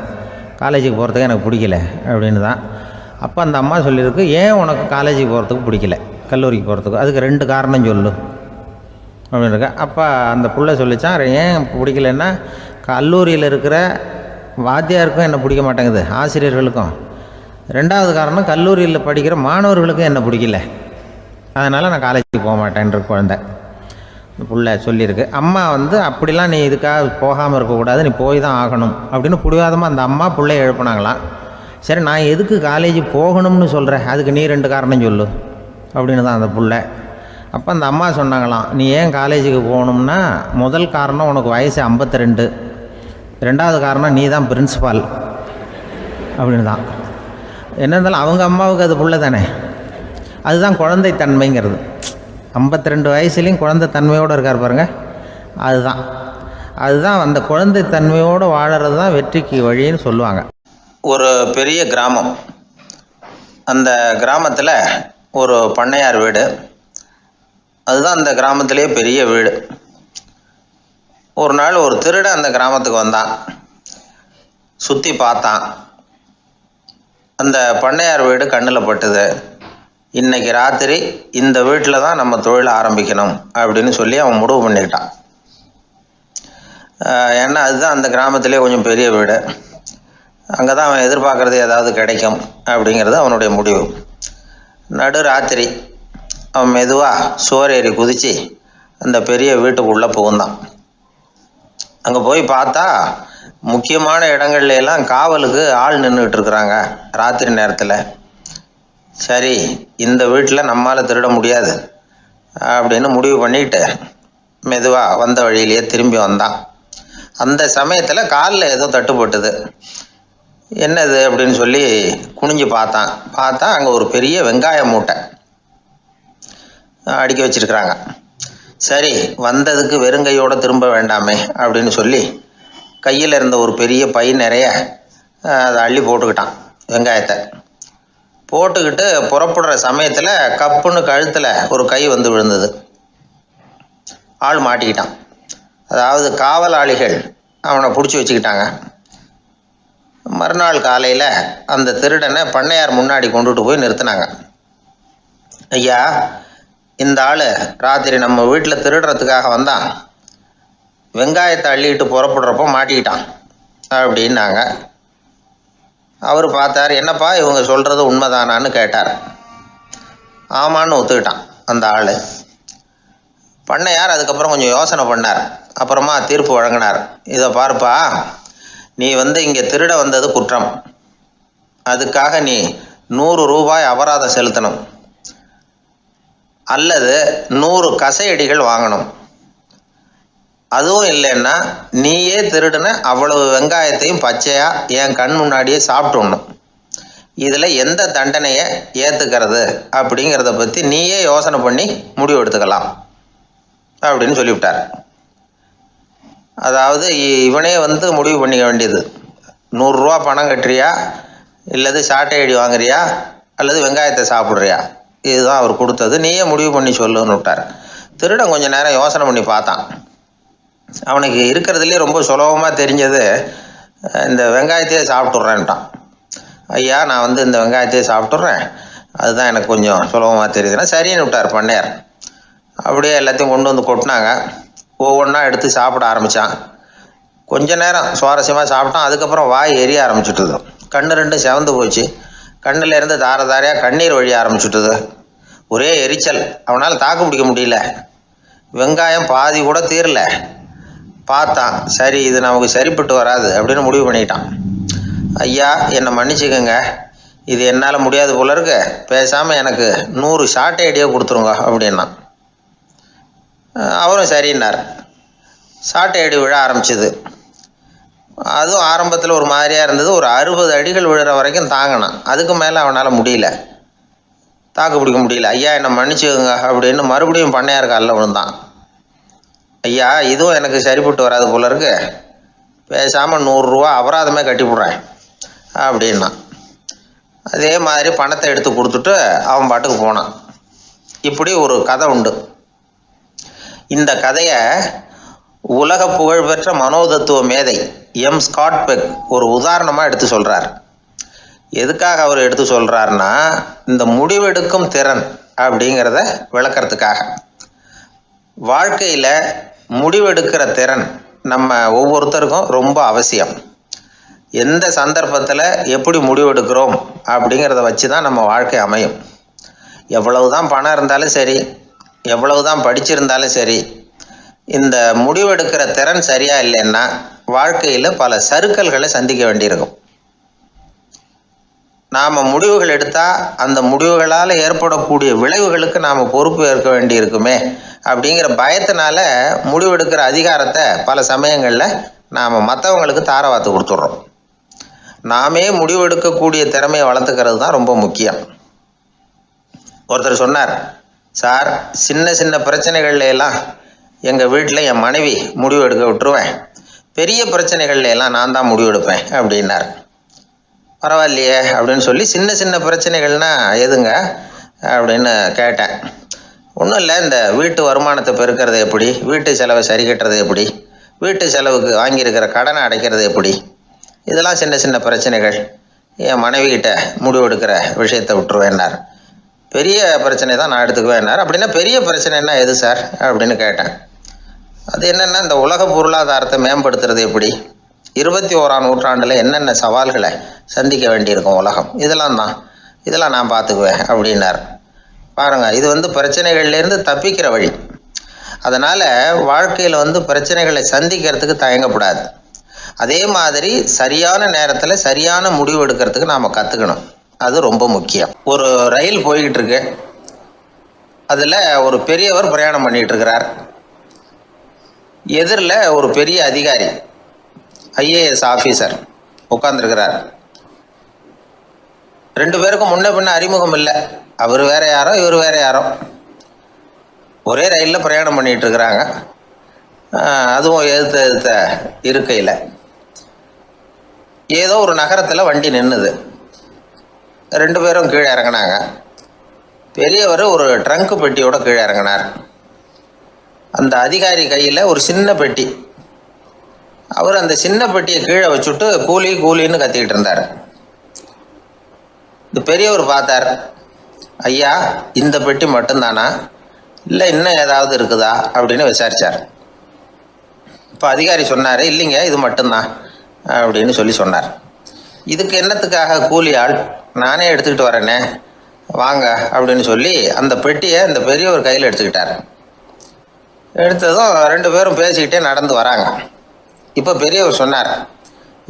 காலேஜுக்கு போகிறதுக்கு எனக்கு பிடிக்கல அப்படின்னு தான். அப்போ அந்த அம்மா சொல்லியிருக்கு, ஏன் உனக்கு காலேஜுக்கு போகிறதுக்கு பிடிக்கல, கல்லூரிக்கு போகிறதுக்கு, அதுக்கு 2 காரணம் சொல்லு அப்படின்னு இருக்கா. அப்போ அந்த புள்ளை சொல்லிச்சான், ஏன் பிடிக்கலன்னா கல்லூரியில் இருக்கிற வாத்தியாருக்கும் என்ன பிடிக்க மாட்டேங்குது, ஆசிரியர்களுக்கும். 2வது காரணம், கல்லூரியில் படிக்கிற மாணவர்களுக்கும் என்ன பிடிக்கல, அதனால் நான் காலேஜுக்கு போக மாட்டேன்ற குழந்தை புள்ள சொல்லியிருக்கு. அம்மா அப்படிலாம் நீ இதுக்காக போகாமல் இருக்கக்கூடாது, நீ போய் தான் ஆகணும் அப்படின்னு பிடிவாதமாக அந்த அம்மா பிள்ளைய எழுப்புனாங்களாம். சரி நான் எதுக்கு காலேஜ் போகணும்னு சொல்கிறேன், அதுக்கு நீ 2 காரணம் சொல்லு அப்படின்னு தான் அந்த புள்ள. அப்போ அந்த அம்மா சொன்னாங்களாம், நீ ஏன் காலேஜுக்கு போகணும்னா, முதல் காரணம் உனக்கு வயசு 52, 2வது காரணம் நீ தான் பிரின்ஸிபால் அப்படின்னு தான். என்ன இருந்தாலும் அவங்க அம்மாவுக்கு அது புள்ள தானே, அதுதான் குழந்தைத்தன்மைங்கிறது. 52 வயசுலேயும் குழந்தைத்தன்மையோடு இருக்கார் பாருங்கள், அதுதான் அந்த குழந்தைத்தன்மையோடு வாழறது தான் வெற்றிக்கு வழின்னு சொல்லுவாங்க. ஒரு பெரிய கிராமம், அந்த கிராமத்தில் ஒரு பண்ணையார் வீடு, அதுதான் அந்த கிராமத்திலே பெரிய வீடு. ஒரு நாள் ஒரு திருடன் அந்த கிராமத்துக்கு வந்தான், சுற்றி பார்த்தான். அந்த பண்ணையார் வீடு கண்ணில் பட்டுது. இன்னைக்கு ராத்திரி இந்த வீட்டில் தான் நம்ம தொழில் ஆரம்பிக்கணும் அப்படின்னு சொல்லி அவன் முடிவு பண்ணிக்கிட்டான். ஏன்னா அதுதான் அந்த கிராமத்திலே கொஞ்சம் பெரிய வீடு, அங்கே தான் அவன் எதிர்பார்க்குறது ஏதாவது கிடைக்கும் அப்படிங்கிறது அவனுடைய முடிவு. நடு ராத்திரி அவன் மெதுவாக சோறேறி குதித்து அந்த பெரிய வீட்டுக்குள்ளே புகுந்தான். அங்கே போய் பார்த்தா முக்கியமான இடங்கள்ல எல்லாம் காவலுக்கு ஆள் நின்றுட்டு இருக்கிறாங்க ராத்திரி நேரத்தில். சரி இந்த வீட்டில் நம்மால் திருட முடியாது அப்படின்னு முடிவு பண்ணிட்டு மெதுவாக வந்த வழியிலேயே திரும்பி வந்தான். அந்த சமயத்தில் காலில் ஏதோ தட்டுப்பட்டுது. என்னது அப்படின்னு சொல்லி குனிஞ்சு பார்த்தா அங்கே ஒரு பெரிய வெங்காய மூட்டை அடுக்கி வச்சிருக்கிறாங்க. சரி வந்ததுக்கு வெறுங்கையோடு திரும்ப வேண்டாமே அப்படின்னு சொல்லி கையில் இருந்த ஒரு பெரிய பை நிறைய அதை அள்ளி போட்டுக்கிட்டான். வெங்காயத்தை போட்டுக்கிட்டு புறப்படுற சமயத்தில் கப்புன்னு கழுத்தில் ஒரு கை விழுந்தது. ஆள் மாட்டிக்கிட்டான். அதாவது காவலாளிகள் அவனை பிடிச்சி வச்சுக்கிட்டாங்க. மறுநாள் காலையில் அந்த திருடனை பண்ணையார் முன்னாடி கொண்டுட்டு போய் நிறுத்தினாங்க. ஐயா, இந்த ஆள் ராத்திரி நம்ம வீட்டில் திருடுறதுக்காக வந்தான், வெங்காயத்தை அள்ளிட்டு புறப்படுறப்போ மாட்டிக்கிட்டான் அப்படின்னாங்க. அவர் பார்த்தார், என்னப்பா இவங்க சொல்கிறது உண்மைதானான்னு கேட்டார். ஆமான்னு ஒத்துக்கிட்டான் அந்த ஆள். பண்ணையார் அதுக்கப்புறம் கொஞ்சம் யோசனை பண்ணார். அப்புறமா தீர்ப்பு வழங்கினார். இதை பார்ப்பா, நீ இங்கே திருட வந்தது குற்றம், அதுக்காக நீ 100 ரூபாய் அபராதம் செலுத்தணும், அல்லது 100 கசையடிகள் வாங்கணும். அதுவும் இல்லைன்னா நீயே திருடுன அவ்வளவு வெங்காயத்தையும் பச்சையாக என் கண் முன்னாடியே சாப்பிட்டுடணும். இதில் எந்த தண்டனையை ஏற்றுக்கிறது அப்படிங்கிறத பற்றி நீயே யோசனை பண்ணி முடிவு எடுத்துக்கலாம் அப்படின்னு சொல்லிவிட்டார். அதாவது இவனே முடிவு பண்ணிக்க வேண்டியது, 100 ரூபா பணம் கட்டுறியா, இல்லது சாட்டை அடி வாங்குறியா, அல்லது வெங்காயத்தை சாப்பிட்றியா, இதுதான் அவர் கொடுத்தது, நீயே முடிவு பண்ணி சொல்லுன்னு விட்டார். திருடன் கொஞ்சம் நேரம் யோசனை பண்ணி பார்த்தான். அவனுக்கு இருக்கிறதுலே ரொம்ப சுலபமாக தெரிஞ்சது இந்த வெங்காயத்தையே சாப்பிட்டுட்றேன்ட்டான். ஐயா, நான் இந்த வெங்காயத்தையே சாப்பிட்டுட்றேன், அதுதான் எனக்கு கொஞ்சம் சுலபமாக தெரியுதுன்னா சரின்னு விட்டார் பண்ணையார். அப்படியே எல்லாத்தையும் கொண்டு கொட்டினாங்க. ஒவ்வொன்றா எடுத்து சாப்பிட ஆரம்பித்தான். கொஞ்ச நேரம் சுவாரஸ்யமாக சாப்பிட்டான். அதுக்கப்புறம் வாய் எரிய ஆரம்பிச்சுட்டுது. கண்ணு ரெண்டும் செவந்து போச்சு. கண்ணில் இருந்து தார தாரையாக கண்ணீர் வழிய ஆரம்பிச்சுட்டுது. ஒரே எரிச்சல். அவனால் தாக்கு பிடிக்க முடியல. வெங்காயம் பாதி கூட தீரல. பார்த்தான், சரி இது நமக்கு சரிப்பட்டு வராது அப்படின்னு முடிவு பண்ணிட்டான். ஐயா, என்னை மன்னிச்சுக்கோங்க, இது என்னால் முடியாது போல இருக்கு, பேசாமல் எனக்கு 100 சாட்டை அடியை கொடுத்துருங்க அப்படின்னா. அவரும் சரின்னார். சாட்டை அடி விழ ஆரம்பிச்சிது. அதுவும் ஆரம்பத்தில் ஒரு மாதிரியாக இருந்தது. ஒரு 60 அடிகள் விழுற வரைக்கும் தாங்கினான். அதுக்கு மேலே அவனால் முடியல, தாக்கு பிடிக்க முடியல. ஐயா, என்னை மன்னிச்சுக்கோங்க அப்படின்னு மறுபடியும் பண்ணையார் காலில் விழுந்தான். ஐயா, இதுவும் எனக்கு சரிப்பட்டு வராது போல இருக்கு, பேசாமல் 100 ரூபா அபராதமே கட்டிவிட்றேன் அப்படின்னா. அதே மாதிரி பணத்தை எடுத்து கொடுத்துட்டு அவன் பாட்டுக்கு போனான். இப்படி ஒரு கதை உண்டு. இந்த கதையை உலக புகழ்பெற்ற மனோதத்துவ மேதை எம் ஸ்காட் பெக் ஒரு உதாரணமாக எடுத்து சொல்கிறார். எதுக்காக அவர் எடுத்து சொல்கிறாருன்னா, இந்த முடிவெடுக்கும் திறன் அப்படிங்கிறத விளக்கிறதுக்காக. வாழ்க்கையில் முடிவெடுக்கிற திறன் நம்ம ஒவ்வொருத்தருக்கும் ரொம்ப அவசியம். எந்த சந்தர்ப்பத்தில் எப்படி முடிவெடுக்கிறோம் அப்படிங்கிறத வச்சு தான் நம்ம வாழ்க்கை அமையும். எவ்வளவு தான் பணம் இருந்தாலும் சரி, எவ்வளவு தான் படிச்சிருந்தாலும் சரி, இந்த முடிவெடுக்கிற திறன் சரியா இல்லைன்னா வாழ்க்கையில் பல சறுக்கல்களை சந்திக்க வேண்டியிருக்கும். நாம் முடிவுகள் எடுத்தால் அந்த முடிவுகளால் ஏற்படக்கூடிய விளைவுகளுக்கு நாம் பொறுப்பு ஏற்க வேண்டி இருக்குமே அப்படிங்கிற பயத்தினால முடிவெடுக்கிற அதிகாரத்தை பல சமயங்களில் நாம் மற்றவங்களுக்கு தாரவாத்து கொடுத்துட்றோம். நாமே முடிவெடுக்கக்கூடிய திறமையை வளர்த்துக்கிறது தான் ரொம்ப முக்கியம். ஒருத்தர் சொன்னார், சார், சின்ன சின்ன பிரச்சனைகள்ல எல்லாம் எங்கள் வீட்டில் என் மனைவி முடிவு எடுக்க விட்டுருவேன், பெரிய பிரச்சனைகள்ல எல்லாம் நான் தான் முடிவெடுப்பேன் அப்படின்னார். பரவாயில்லையே அப்படின்னு சொல்லி, சின்ன சின்ன பிரச்சனைகள்னா எதுங்க அப்படின்னு கேட்டேன். ஒன்றும் இல்லை, இந்த வீட்டு வருமானத்தை பெருக்கிறது எப்படி, வீட்டு செலவை சரி கட்டுறது எப்படி, வீட்டு செலவுக்கு வாங்கியிருக்கிற கடனை அடைக்கிறது எப்படி, இதெல்லாம் சின்ன சின்ன பிரச்சனைகள், என் மனைவிகிட்ட முடிவெடுக்கிற விஷயத்தை விட்டுருவேன்னார். பெரிய பிரச்சனை தான் நான் எடுத்துக்குவேன்னார். அப்படின்னா பெரிய பிரச்சனைன்னா எது சார் அப்படின்னு கேட்டேன். அது என்னென்னா, இந்த உலக பொருளாதாரத்தை மேம்படுத்துறது எப்படி, 21ஆம் நூற்றாண்டில் என்னென்ன சவால்களை சந்திக்க வேண்டியிருக்கும் உலகம், இதெல்லாம் நான் பார்த்துக்குவேன் அப்படின்னார். பாருங்கள், இது பிரச்சனைகள்லேருந்து தப்பிக்கிற வழி. அதனால் வாழ்க்கையில் பிரச்சனைகளை சந்திக்கிறதுக்கு தயங்கக்கூடாது. அதே மாதிரி சரியான நேரத்தில் சரியான முடிவு எடுக்கிறதுக்கு நாம் கற்றுக்கணும். அது ரொம்ப முக்கியம். ஒரு ரயில் போய்கிட்டு இருக்கு. அதில் ஒரு பெரியவர் பிரயாணம் பண்ணிகிட்டு இருக்கிறார். எதிரில் ஒரு பெரிய அதிகாரி, ஐஏஎஸ் ஆஃபீஸர் உட்காந்துருக்கிறார். 2 பேருக்கும் முன்ன பின்ன அறிமுகம் இல்லை. அவர் வேற யாரோ, இவர் வேற யாரோ. ஒரே ரயிலில் பிரயாணம் பண்ணிகிட்டு இருக்கிறாங்க. அதுவும் எதிர்த்த இருக்கையில். ஏதோ ஒரு நகரத்தில் வண்டி நின்றுது. 2 பேரும் கீழே இறங்கினாங்க. பெரியவர் ஒரு ட்ரங்க் பெட்டியோட கீழே இறங்கினார். அந்த அதிகாரி கையில் ஒரு சின்ன பெட்டி. அவர் அந்த சின்ன பெட்டியை கீழே வச்சுட்டு கூலி கூலின்னு கத்திக்கிட்டு இருந்தார். இந்த பெரியவர் பார்த்தார். ஐயா, இந்த பெட்டி மட்டும்தானா, இல்லை இன்னும் ஏதாவது இருக்குதா அப்படின்னு விசாரித்தார். இப்போ அதிகாரி சொன்னார், இல்லைங்க, இது மட்டும்தான் அப்படின்னு சொன்னார். இதுக்கு என்னத்துக்காக கூலி ஆள், நானே எடுத்துக்கிட்டு வரேனே, வாங்க அப்படின்னு சொல்லி அந்த பெட்டியை இந்த பெரியவர் கையில் எடுத்துக்கிட்டார். எடுத்ததும் 2 பேரும் பேசிக்கிட்டே நடந்து வராங்க. இப்போ பெரியவர் சொன்னார்,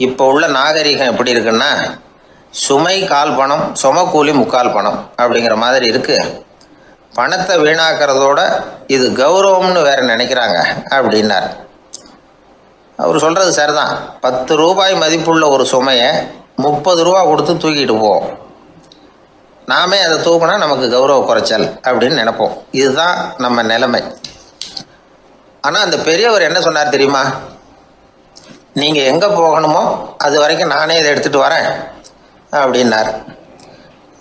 இப்போ உள்ள நாகரிகம் எப்படி இருக்குன்னா, சுமை கால் பணம், சுமக்கூலி முக்கால் பணம் அப்படிங்கிற மாதிரி இருக்குது. பணத்தை வீணாக்கிறதோட இது கௌரவம்னு வேற நினைக்கிறாங்க அப்படின்னார். அவர் சொல்கிறது சரிதான். 10 ரூபாய் மதிப்புள்ள ஒரு சுமையை 30 ரூபா கொடுத்து தூக்கிட்டு போவோம். நாமே அதை தூக்குனா நமக்கு கௌரவ குறைச்சல் அப்படின்னு நினைப்போம். இதுதான் நம்ம நிலைமை. ஆனால் அந்த பெரியவர் என்ன சொன்னார் தெரியுமா? நீங்கள் எங்கே போகணுமோ அது வரைக்கும் நானே இதை எடுத்துகிட்டு வரேன் அப்படின்னார்.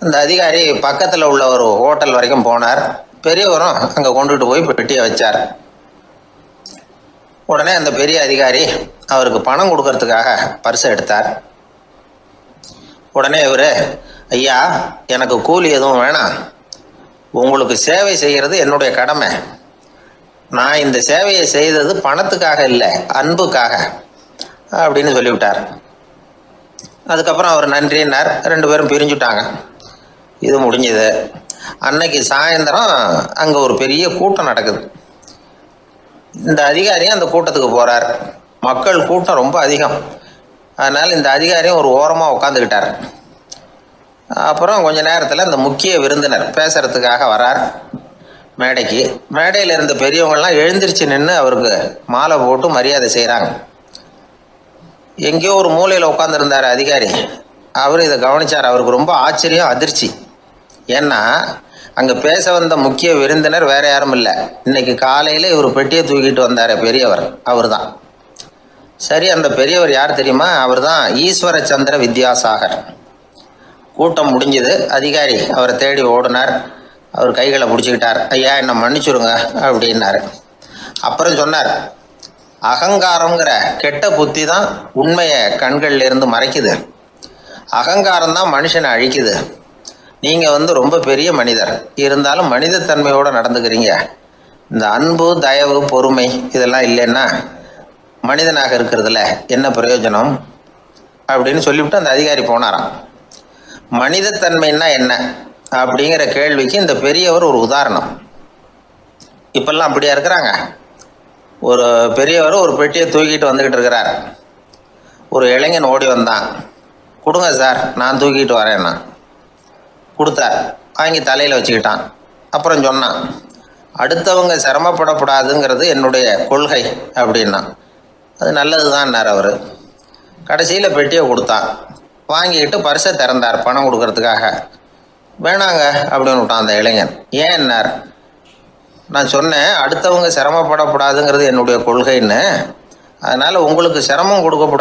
அந்த அதிகாரி பக்கத்தில் உள்ள ஒரு ஹோட்டல் வரைக்கும் போனார். பெரியவரும் அங்கே கொண்டுட்டு போய் பெட்டியை வச்சார். உடனே அந்த பெரிய அதிகாரி அவருக்கு பணம் கொடுக்கறதுக்காக பர்ஸை எடுத்தார். உடனே இவர், ஐயா, எனக்கு கூலி எதுவும் வேணாம், உங்களுக்கு சேவை செய்கிறது என்னுடைய கடமை, நான் இந்த சேவையை செய்தது பணத்துக்காக இல்லை, அன்புக்காக அப்படின்னு சொல்லிவிட்டார். அதுக்கப்புறம் அவர் நன்றின்னார். 2 பேரும் பிரிஞ்சுட்டாங்க. இது முடிஞ்சது. அன்னைக்கு சாயந்தரம் அங்கே ஒரு பெரிய கூட்டம் நடக்குது. இந்த அதிகாரியும் அந்த கூட்டத்துக்கு போகிறார். மக்கள் கூட்டம் ரொம்ப அதிகம். அதனால் இந்த அதிகாரியும் ஒரு ஓரமாக உட்காந்துக்கிட்டார். அப்புறம் கொஞ்ச நேரத்தில் இந்த முக்கிய விருந்தினர் பேசுகிறதுக்காக வரார் மேடைக்கு. மேடையில் இருந்த பெரியவங்கள்லாம் எழுந்திரிச்சு நின்று அவருக்கு மாலை போட்டு மரியாதை செய்கிறாங்க. எங்கேயோ ஒரு மூலையில் உட்காந்துருந்தார் அதிகாரி. அவர் இதை கவனித்தார். அவருக்கு ரொம்ப ஆச்சரியம், அதிர்ச்சி. ஏன்னா அங்கே பேச வந்த முக்கிய விருந்தினர் வேற யாரும் இல்லை, இன்னைக்கு காலையில் இவர் பெட்டியை தூக்கிட்டு வந்தார் பெரியவர், அவர் தான். சரி, அந்த பெரியவர் யார் தெரியுமா? அவர் தான் ஈஸ்வர சந்திர வித்யாசாகர். கூட்டம் முடிஞ்சது. அதிகாரி அவரை தேடி ஓடினார். அவர் கைகளை பிடிச்சிக்கிட்டார். ஐயா, என்னை மன்னிச்சுருங்க அப்படின்னாரு. அப்புறம் சொன்னார், அகங்காரங்கிற கெட்ட புத்தி தான் உண்மையை கண்கள்ல இருந்து மறைக்குது. அகங்காரம் தான் மனுஷனை அழிக்குது. நீங்கள் ரொம்ப பெரிய மனிதர், இருந்தாலும் மனிதத்தன்மையோடு நடந்துக்கிறீங்க. இந்த அன்பு, தயவு, பொறுமை இதெல்லாம் இல்லைன்னா மனிதனாக இருக்கிறதுல என்ன பிரயோஜனம் அப்படின்னு சொல்லிவிட்டு அந்த அதிகாரி போனாராம். மனிதத்தன்மைன்னா என்ன அப்படிங்கிற கேள்விக்கு இந்த பெரியவர் ஒரு உதாரணம். இப்பெல்லாம் அப்படியா இருக்கிறாங்க? ஒரு பெரியவர் ஒரு பெட்டியை தூக்கிட்டு வந்துக்கிட்டு இருக்கிறார். ஒரு இளைஞன் ஓடி வந்தான். கொடுங்க சார், நான் தூக்கிட்டு வரேன்னா. கொடுத்தார். வாங்கி தலையில் வச்சுக்கிட்டான். அப்புறம் சொன்னான், அடுத்தவங்க சிரமப்படக்கூடாதுங்கிறது என்னுடைய கொள்கை அப்படின்னா. அது நல்லது தான்னார் அவர். கடைசியில் பெட்டியை கொடுத்தான். வாங்கிக்கிட்டு பர்ஸை திறந்தார் பணம் கொடுக்கறதுக்காக. வேணாங்க அப்படின்னு விட்டான் அந்த இளைஞன். ஏன்னார், நான் சொன்னேன் அடுத்தவங்க சிரமப்படக்கூடாதுங்கிறது என்னுடைய கொள்கைன்னு, அதனால் உங்களுக்கு சிரமம் கொடுக்கக்கூடாது